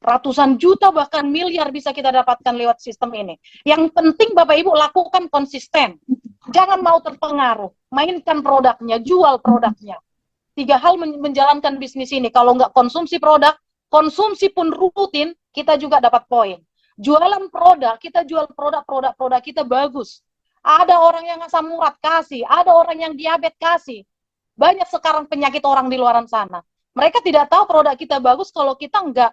Ratusan juta bahkan miliar bisa kita dapatkan lewat sistem ini. Yang penting Bapak Ibu lakukan konsisten. Jangan mau terpengaruh. Mainkan produknya, jual produknya. 3 hal menjalankan bisnis ini. Kalau nggak konsumsi produk, konsumsi pun rutin, kita juga dapat poin. Jualan produk, kita jual produk kita bagus. Ada orang yang asam urat kasih, ada orang yang diabetes kasih. Banyak sekarang penyakit orang di luar sana. Mereka tidak tahu produk kita bagus kalau kita nggak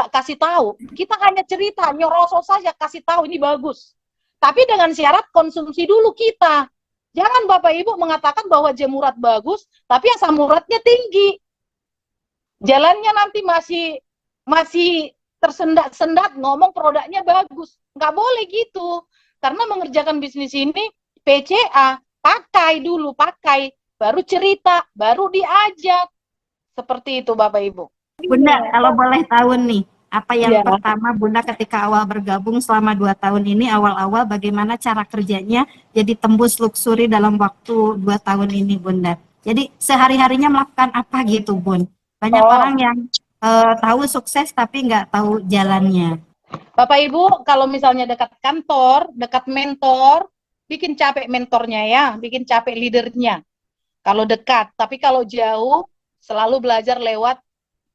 kasih tahu. Kita hanya cerita, nyoroso saja kasih tahu ini bagus. Tapi dengan syarat konsumsi dulu kita. Jangan Bapak Ibu mengatakan bahwa jamu urat bagus, tapi asam uratnya tinggi. Jalannya nanti masih tersendat-sendat ngomong produknya bagus. Nggak boleh gitu. Karena mengerjakan bisnis ini PCA, pakai, baru cerita, baru diajak. Seperti itu Bapak Ibu. Bunda, kalau boleh tahu nih, apa yang pertama Bunda ketika awal bergabung selama 2 tahun ini, awal-awal bagaimana cara kerjanya jadi tembus luxury dalam waktu 2 tahun ini Bunda? Jadi sehari-harinya melakukan apa gitu Bun? Banyak orang yang tahu sukses tapi nggak tahu jalannya. Bapak Ibu, kalau misalnya dekat kantor, dekat mentor, bikin capek mentornya ya, bikin capek leadernya. Kalau dekat, tapi kalau jauh, selalu belajar lewat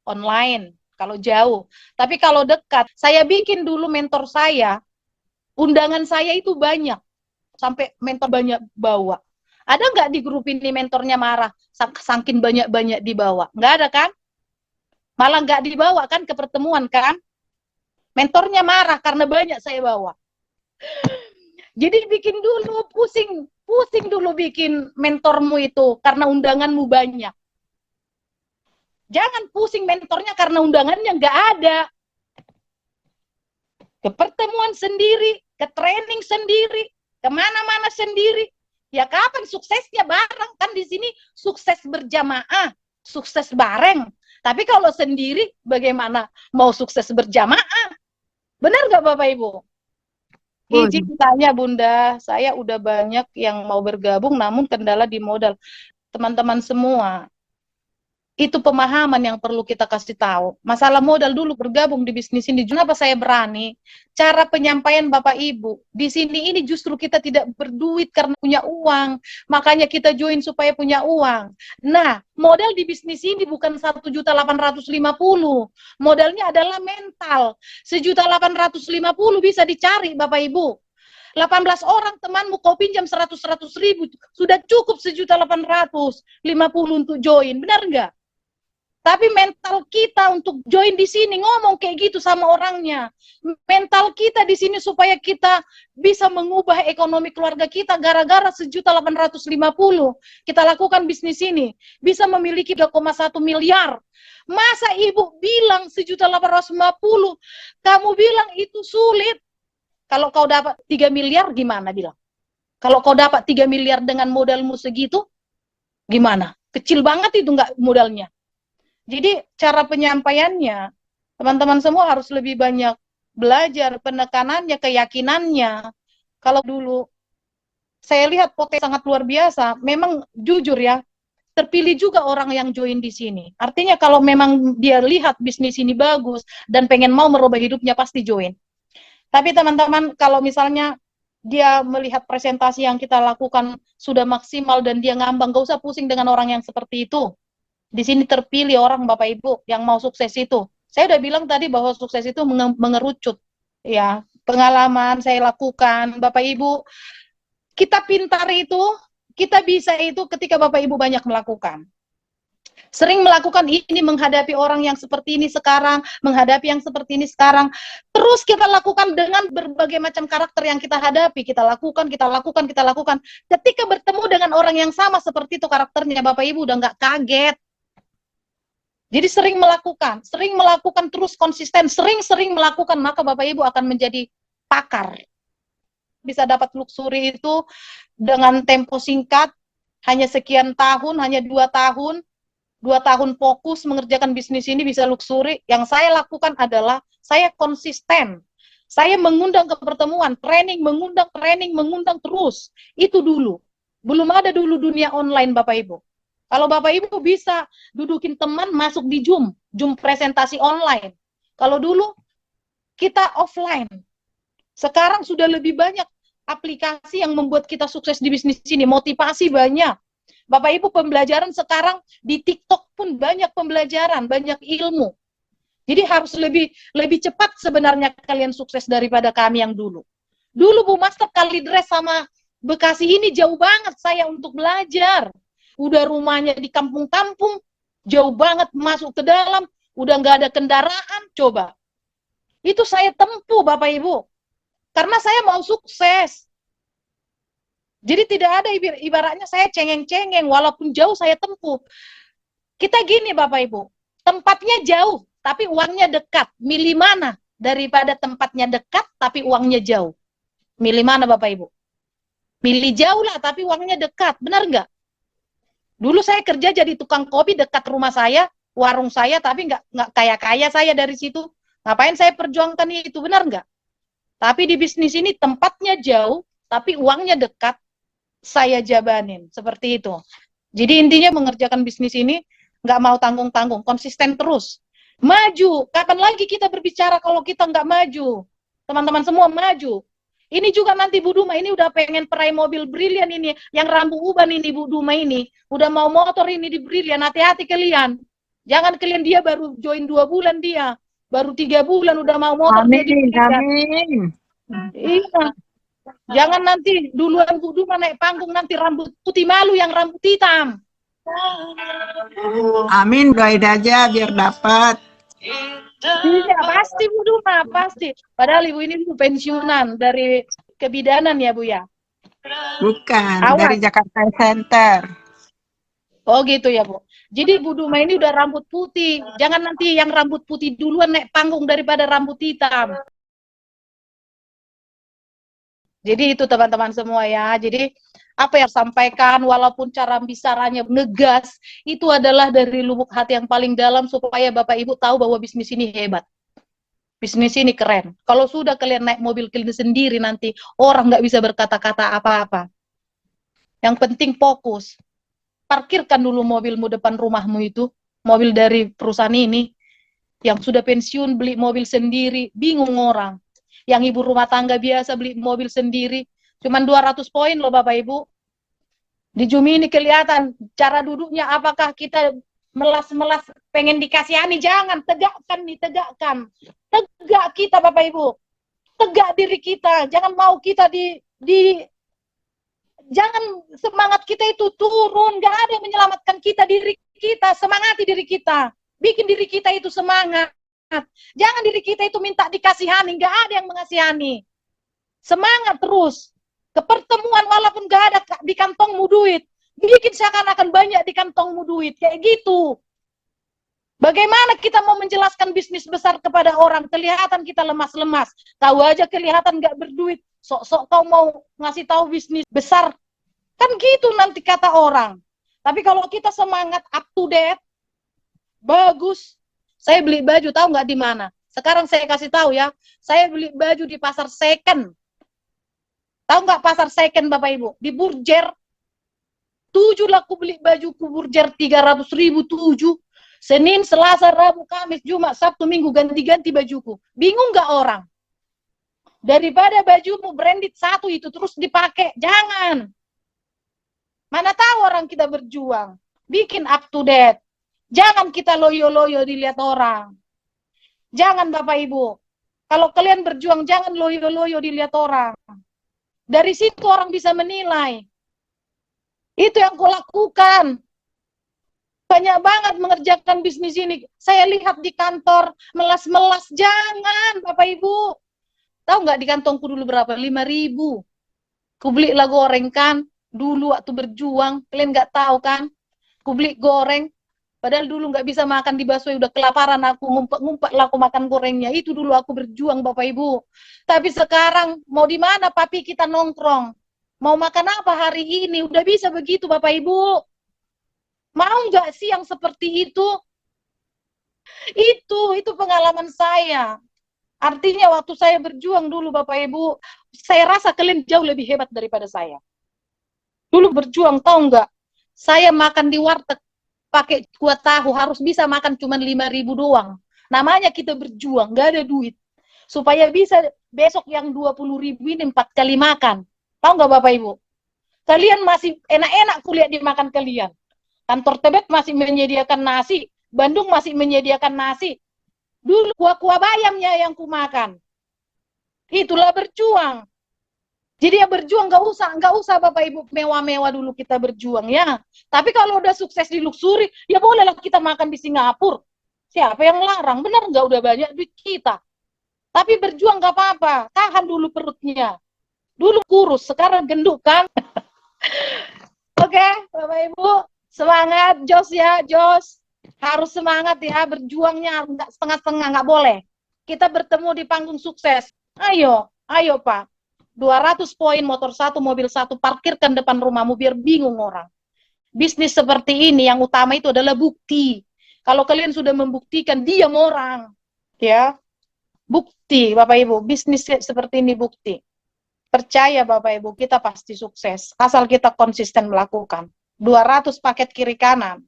online. Kalau jauh, tapi kalau dekat, saya bikin dulu mentor saya, undangan saya itu banyak, sampai mentor banyak bawa. Ada nggak di grup ini mentornya marah, saking banyak-banyak dibawa? Nggak ada kan? Malah nggak dibawa kan ke pertemuan kan? Mentornya marah karena banyak saya bawa. Jadi bikin dulu, pusing dulu bikin mentormu itu karena undanganmu banyak. Jangan pusing mentornya karena undangannya nggak ada. Ke pertemuan sendiri, ke training sendiri, kemana-mana sendiri. Ya kapan suksesnya bareng? Kan di sini sukses berjamaah, sukses bareng. Tapi kalau sendiri, bagaimana mau sukses berjamaah? Benar nggak Bapak Ibu? Izin tanya Bunda, saya udah banyak yang mau bergabung namun kendala di modal. Teman-teman semua, itu pemahaman yang perlu kita kasih tahu. Masalah modal dulu bergabung di bisnis ini. Kenapa saya berani? Cara penyampaian Bapak Ibu. Di sini ini justru kita tidak berduit karena punya uang. Makanya kita join supaya punya uang. Nah, modal di bisnis ini bukan 1.850.000. Modalnya adalah mental. 1.850.000 bisa dicari Bapak Ibu. 18 orang temanmu kau pinjam 100.000 sudah cukup 1.850.000 untuk join. Benar nggak? Tapi mental kita untuk join di sini ngomong kayak gitu sama orangnya. Mental kita di sini supaya kita bisa mengubah ekonomi keluarga kita gara-gara 1.850.000 kita lakukan bisnis ini bisa memiliki 3,1 miliar. Masa ibu bilang 1.850.000 kamu bilang itu sulit? Kalau kau dapat 3 miliar gimana bilang? Kalau kau dapat 3 miliar dengan modalmu segitu gimana? Kecil banget itu enggak modalnya. Jadi cara penyampaiannya, teman-teman semua harus lebih banyak belajar penekanannya, keyakinannya. Kalau dulu saya lihat potensi sangat luar biasa, memang jujur ya, terpilih juga orang yang join di sini. Artinya kalau memang dia lihat bisnis ini bagus dan pengen mau merubah hidupnya pasti join. Tapi teman-teman kalau misalnya dia melihat presentasi yang kita lakukan sudah maksimal dan dia ngambang, gak usah pusing dengan orang yang seperti itu. Di sini terpilih orang Bapak Ibu yang mau sukses itu. Saya udah bilang tadi bahwa sukses itu mengerucut. Ya, pengalaman saya lakukan. Bapak Ibu, kita pintar itu, kita bisa itu ketika Bapak Ibu banyak melakukan. Sering melakukan ini, menghadapi orang yang seperti ini sekarang, menghadapi yang seperti ini sekarang. Terus kita lakukan dengan berbagai macam karakter yang kita hadapi. Kita lakukan. Ketika bertemu dengan orang yang sama seperti itu karakternya, Bapak Ibu udah nggak kaget. Jadi sering melakukan terus konsisten, sering melakukan, maka Bapak Ibu akan menjadi pakar. Bisa dapat luxury itu dengan tempo singkat, hanya sekian tahun, hanya 2 tahun, 2 tahun fokus mengerjakan bisnis ini bisa luxury. Yang saya lakukan adalah saya konsisten. Saya mengundang ke pertemuan, mengundang terus. Itu dulu. Belum ada dulu dunia online, Bapak Ibu. Kalau Bapak Ibu bisa dudukin teman masuk di Zoom presentasi online. Kalau dulu kita offline. Sekarang sudah lebih banyak aplikasi yang membuat kita sukses di bisnis ini, motivasi banyak. Bapak Ibu, pembelajaran sekarang di TikTok pun banyak pembelajaran, banyak ilmu. Jadi harus lebih cepat sebenarnya kalian sukses daripada kami yang dulu. Dulu Bu Master Kalideres sama Bekasi ini jauh banget saya untuk belajar. Udah rumahnya di kampung-kampung, jauh banget masuk ke dalam, udah nggak ada kendaraan, coba. Itu saya tempuh Bapak Ibu. Karena saya mau sukses. Jadi tidak ada ibaratnya saya cengeng-cengeng, walaupun jauh saya tempuh. Kita gini Bapak Ibu, tempatnya jauh, tapi uangnya dekat. Milih mana daripada tempatnya dekat, tapi uangnya jauh? Milih mana Bapak Ibu? Milih jauh lah, tapi uangnya dekat. Benar nggak? Dulu saya kerja jadi tukang kopi dekat rumah saya, warung saya, tapi nggak kaya-kaya saya dari situ. Ngapain saya perjuangkan itu? Benar nggak? Tapi di bisnis ini tempatnya jauh, tapi uangnya dekat, saya jabanin. Seperti itu. Jadi intinya mengerjakan bisnis ini, nggak mau tanggung-tanggung, konsisten terus. Maju, kapan lagi kita berbicara kalau kita nggak maju? Teman-teman semua maju. Ini juga nanti Bu Duma, ini udah pengen perai mobil Brilian ini, yang rambu uban ini Bu Duma ini, udah mau motor ini di Brilian, hati-hati kalian. Jangan kalian dia baru join 2 bulan dia, baru 3 bulan udah mau motor dia di Brilian. Amin. Iya. Jangan nanti duluan Bu Duma naik panggung, nanti rambut putih malu yang rambut hitam. Amin, doain aja biar dapat. Iya, pasti Bu Duma, pasti. Padahal Ibu ini Bu pensiunan dari kebidanan ya Bu ya? Bukan, Awas. dari Jakarta Center. Oh gitu ya Bu. Jadi Bu Duma ini udah rambut putih. Jangan nanti yang rambut putih duluan naik panggung daripada rambut hitam. Jadi itu teman-teman semua ya. Jadi apa yang sampaikan walaupun cara bicaranya ngegas, itu adalah dari lubuk hati yang paling dalam supaya Bapak Ibu tahu bahwa bisnis ini hebat. Bisnis ini keren. Kalau sudah kalian naik mobil kalian sendiri nanti orang nggak bisa berkata-kata apa-apa. Yang penting fokus. Parkirkan dulu mobilmu depan rumahmu itu, mobil dari perusahaan ini. Yang sudah pensiun beli mobil sendiri, bingung orang. Yang ibu rumah tangga biasa beli mobil sendiri, cuman 200 poin loh Bapak Ibu. Di Zoom ini kelihatan cara duduknya, apakah kita melas-melas pengen dikasihani. Jangan, tegakkan nih, tegakkan. Tegak kita Bapak Ibu. Tegak diri kita, jangan mau kita jangan semangat kita itu turun. Gak ada yang menyelamatkan kita, diri kita. Semangati diri kita, bikin diri kita itu semangat. Jangan diri kita itu minta dikasihani, nggak ada yang mengasihani. Semangat terus. Ke pertemuan walaupun nggak ada di kantongmu duit, bikin seakan-akan banyak di kantongmu duit, kayak gitu. Bagaimana kita mau menjelaskan bisnis besar kepada orang, kelihatan kita lemas-lemas, tahu aja kelihatan nggak berduit, sok-sok kau mau ngasih tahu bisnis besar, kan gitu nanti kata orang. Tapi kalau kita semangat up to date, bagus. Saya beli baju, tahu nggak di mana? Sekarang saya kasih tahu ya, saya beli baju di pasar second. Tahu nggak pasar second Bapak Ibu? Di Burjer. 7 lah aku beli baju ku Burjer 300.000 7. Senin, Selasa, Rabu, Kamis, Jumat, Sabtu, Minggu ganti-ganti bajuku. Bingung nggak orang? Daripada bajumu branded satu itu terus dipakai, jangan. Mana tahu orang kita berjuang. Bikin up to date. Jangan kita loyo-loyo dilihat orang. Jangan Bapak Ibu. Kalau kalian berjuang, jangan loyo-loyo dilihat orang. Dari situ orang bisa menilai. Itu yang kau lakukan. Banyak banget mengerjakan bisnis ini. Saya lihat di kantor, melas-melas. Jangan Bapak Ibu. Tahu nggak di kantongku dulu berapa? 5.000. Ku beli lah goreng kan. Dulu waktu berjuang, kalian nggak tahu kan. Ku beli goreng. Padahal dulu nggak bisa makan di Busway, udah kelaparan aku, ngumpet-ngumpet lah aku makan gorengnya. Itu dulu aku berjuang Bapak Ibu. Tapi sekarang mau di mana papi kita nongkrong? Mau makan apa hari ini? Udah bisa begitu Bapak Ibu. Mau nggak sih yang seperti itu? Itu pengalaman saya. Artinya waktu saya berjuang dulu Bapak Ibu, saya rasa kalian jauh lebih hebat daripada saya. Dulu berjuang, tahu nggak? Saya makan di warteg pakai kuah tahu harus bisa makan cuma 5.000 doang. Namanya kita berjuang, nggak ada duit. Supaya bisa besok yang 20.000 ini 4 kali makan. Tahu nggak Bapak Ibu? Kalian masih enak-enak kuliah di makan kalian. Kantor Tebet masih menyediakan nasi, Bandung masih menyediakan nasi. Dulu kuah-kuah bayamnya yang kumakan. Itulah berjuang. Jadi ya berjuang nggak usah Bapak Ibu mewah-mewah dulu kita berjuang ya. Tapi kalau udah sukses di luxury, ya bolehlah kita makan di Singapura. Siapa yang larang? Benar nggak udah banyak duit kita. Tapi berjuang nggak apa-apa, tahan dulu perutnya. Dulu kurus, sekarang gendut kan. Oke, Bapak Ibu, semangat, Jos ya, Jos. Harus semangat ya, berjuangnya nggak setengah-setengah, nggak boleh. Kita bertemu di panggung sukses. Ayo, ayo Pak. 200 poin motor satu, mobil satu, parkirkan depan rumahmu biar bingung orang. Bisnis seperti ini yang utama itu adalah bukti. Kalau kalian sudah membuktikan, diam orang. Ya, bukti Bapak Ibu, bisnis seperti ini bukti. Percaya Bapak Ibu, kita pasti sukses. Asal kita konsisten melakukan. 200 paket kiri kanan.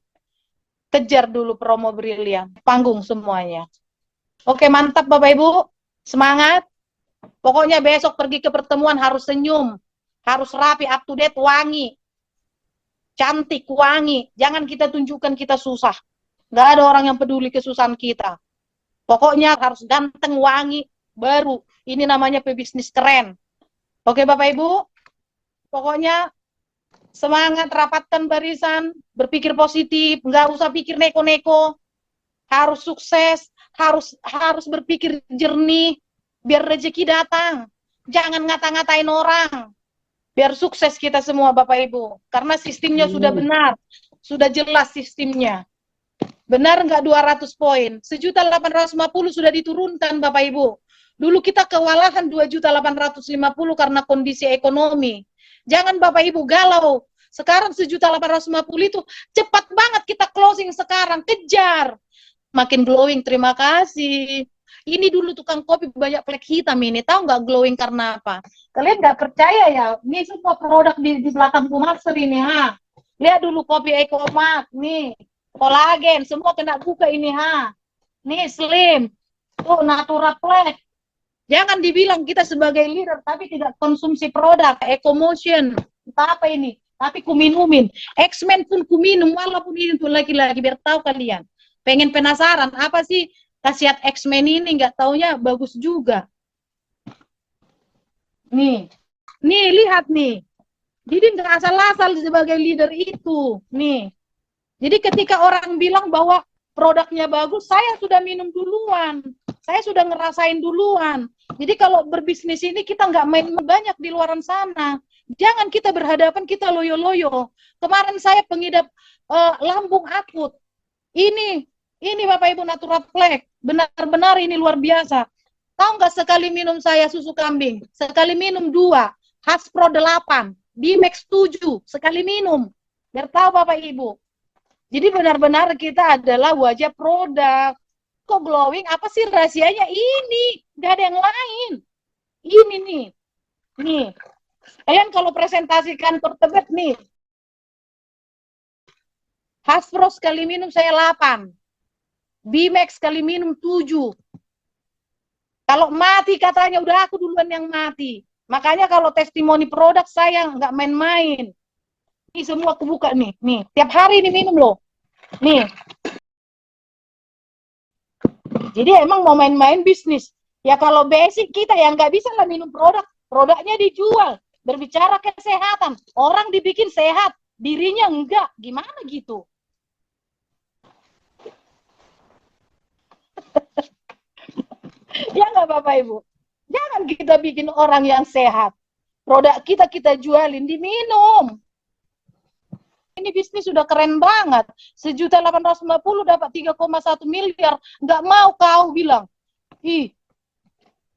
Kejar dulu promo brilian. Panggung semuanya. Oke, mantap Bapak Ibu. Semangat. Pokoknya besok pergi ke pertemuan harus senyum. Harus rapi, up to date, wangi. Cantik, wangi. Jangan kita tunjukkan kita susah. Nggak ada orang yang peduli kesusahan kita. Pokoknya harus ganteng, wangi, baru. Ini namanya pebisnis keren. Oke Bapak Ibu, pokoknya semangat, rapatkan barisan, berpikir positif, nggak usah pikir neko-neko, harus sukses, harus berpikir jernih, biar rezeki datang, jangan ngata-ngatain orang, biar sukses kita semua Bapak Ibu, karena sistemnya sudah benar, sudah jelas sistemnya. Benar nggak 200 poin? 1.850 sudah diturunkan Bapak Ibu. Dulu kita kewalahan 2.850 karena kondisi ekonomi. Jangan Bapak Ibu galau. Sekarang 1.850 itu cepat banget kita closing sekarang. Kejar. Makin glowing, terima kasih. Ini dulu tukang kopi banyak flek hitam ini. Tahu nggak glowing karena apa? Kalian nggak percaya ya? Ini semua produk di belakang Master ini. Ha? Lihat dulu kopi Ecomark. Nih. Kolagen. Semua kena buka ini. Ha? Nih Slim. Tuh Natura Flek. Jangan dibilang kita sebagai leader tapi tidak konsumsi produk, Ecomotion, entah apa ini, tapi kuminumin. X-Men pun kuminum, walaupun ini untuk laki-laki, biar tahu kalian. Pengen penasaran, apa sih khasiat X-Men ini, nggak taunya bagus juga. Nih lihat nih. Jadi nggak asal-asal sebagai leader itu. Nih. Jadi ketika orang bilang bahwa produknya bagus, saya sudah minum duluan. Saya sudah ngerasain duluan. Jadi kalau berbisnis ini kita nggak main banyak di luaran sana. Jangan kita berhadapan, kita loyo-loyo. Kemarin saya pengidap lambung akut. Ini Bapak Ibu Natura Flek. Benar-benar ini luar biasa. Tahu nggak sekali minum saya susu kambing? Sekali minum 2. Haspro 8. Bimex 7. Sekali minum. Biar tahu Bapak Ibu. Jadi benar-benar kita adalah wajah produk. Kok glowing? Apa sih rahasianya? Ini. Gak ada yang lain. Ini nih. Nih. Kalian kalau presentasi kantor Tebet nih. Haspro sekali minum saya 8. Bimex sekali minum 7. Kalau mati katanya udah aku duluan yang mati. Makanya kalau testimoni produk saya nggak main-main. Ini semua aku buka nih. Nih, tiap hari ini minum loh. Nih. Jadi emang mau main-main bisnis. Ya kalau basic kita yang nggak bisa lah minum produk. Produknya dijual. Berbicara kesehatan. Orang dibikin sehat. Dirinya enggak. Gimana gitu? Ya nggak Bapak Ibu? Jangan kita bikin orang yang sehat. Produk kita jualin, diminum. Ini bisnis sudah keren banget. 1.850 dapat 3,1 miliar. Nggak mau kau bilang. Ih,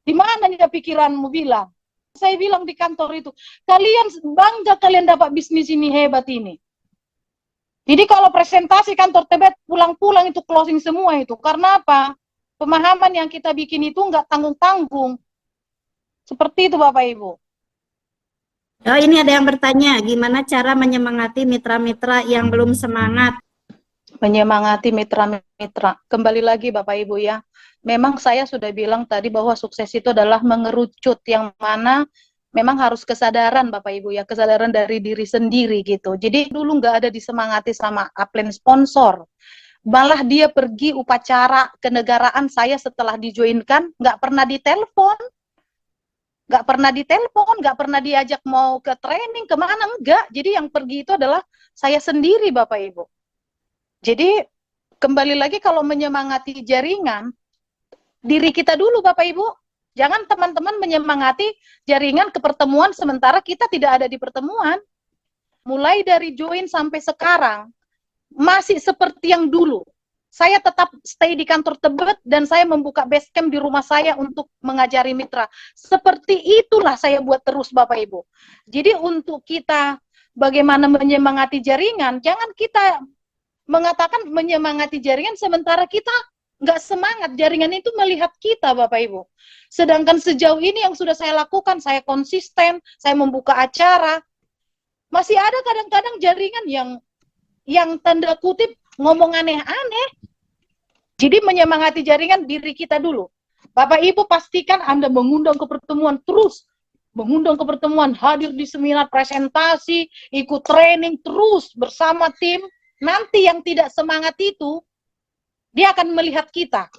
di mana pikiranmu bilang? Saya bilang di kantor itu, kalian bangga kalian dapat bisnis ini hebat ini. Jadi kalau presentasi kantor Tebet pulang-pulang itu closing semua itu. Karena apa? Pemahaman yang kita bikin itu nggak tanggung-tanggung. Seperti itu Bapak Ibu. Oh, ini ada yang bertanya, gimana cara menyemangati mitra-mitra yang belum semangat? Menyemangati mitra-mitra. Kembali lagi Bapak Ibu ya. Memang saya sudah bilang tadi bahwa sukses itu adalah mengerucut, yang mana memang harus kesadaran Bapak Ibu ya, kesadaran dari diri sendiri gitu. Jadi dulu nggak ada disemangati sama upline sponsor. Malah dia pergi upacara kenegaraan saya setelah dijoinkan, nggak pernah ditelepon. Nggak pernah diajak mau ke training, kemana, enggak. Jadi yang pergi itu adalah saya sendiri Bapak Ibu. Jadi kembali lagi kalau menyemangati jaringan, diri kita dulu Bapak Ibu. Jangan teman-teman menyemangati jaringan ke pertemuan sementara kita tidak ada di pertemuan. Mulai dari join sampai sekarang, masih seperti yang dulu. Saya tetap stay di kantor Tebet dan saya membuka base camp di rumah saya untuk mengajari mitra. Seperti itulah saya buat terus Bapak Ibu. Jadi untuk kita bagaimana menyemangati jaringan, jangan kita mengatakan menyemangati jaringan sementara kita nggak semangat. Jaringan itu melihat kita Bapak Ibu. Sedangkan sejauh ini yang sudah saya lakukan, saya konsisten, saya membuka acara. Masih ada kadang-kadang jaringan yang tanda kutip ngomong aneh-aneh. Jadi menyemangati jaringan diri kita dulu. Bapak Ibu pastikan Anda mengundang ke pertemuan terus. Mengundang ke pertemuan, hadir di seminar presentasi, ikut training terus bersama tim. Nanti yang tidak semangat itu, dia akan melihat kita.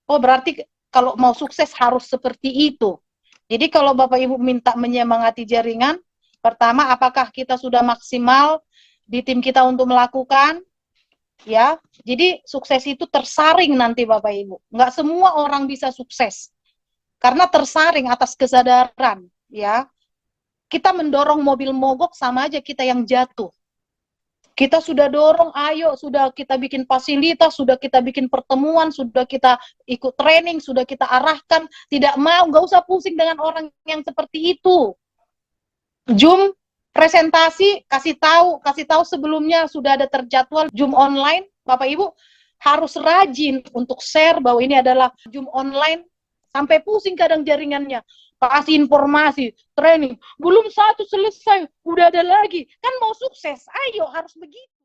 Oh berarti kalau mau sukses harus seperti itu. Jadi kalau Bapak Ibu minta menyemangati jaringan, pertama apakah kita sudah maksimal di tim kita untuk melakukan? Ya, jadi sukses itu tersaring nanti Bapak Ibu. Nggak semua orang bisa sukses. Karena tersaring atas kesadaran, ya. Kita mendorong mobil mogok sama aja kita yang jatuh. Kita sudah dorong, ayo, sudah kita bikin fasilitas, sudah kita bikin pertemuan, sudah kita ikut training, sudah kita arahkan, tidak mau, nggak usah pusing dengan orang yang seperti itu. Zoom presentasi, kasih tahu sebelumnya sudah ada terjadwal Zoom online, Bapak Ibu harus rajin untuk share bahwa ini adalah Zoom online, sampai pusing kadang jaringannya. Kasih informasi, training, belum satu selesai, udah ada lagi. Kan mau sukses, ayo harus begitu.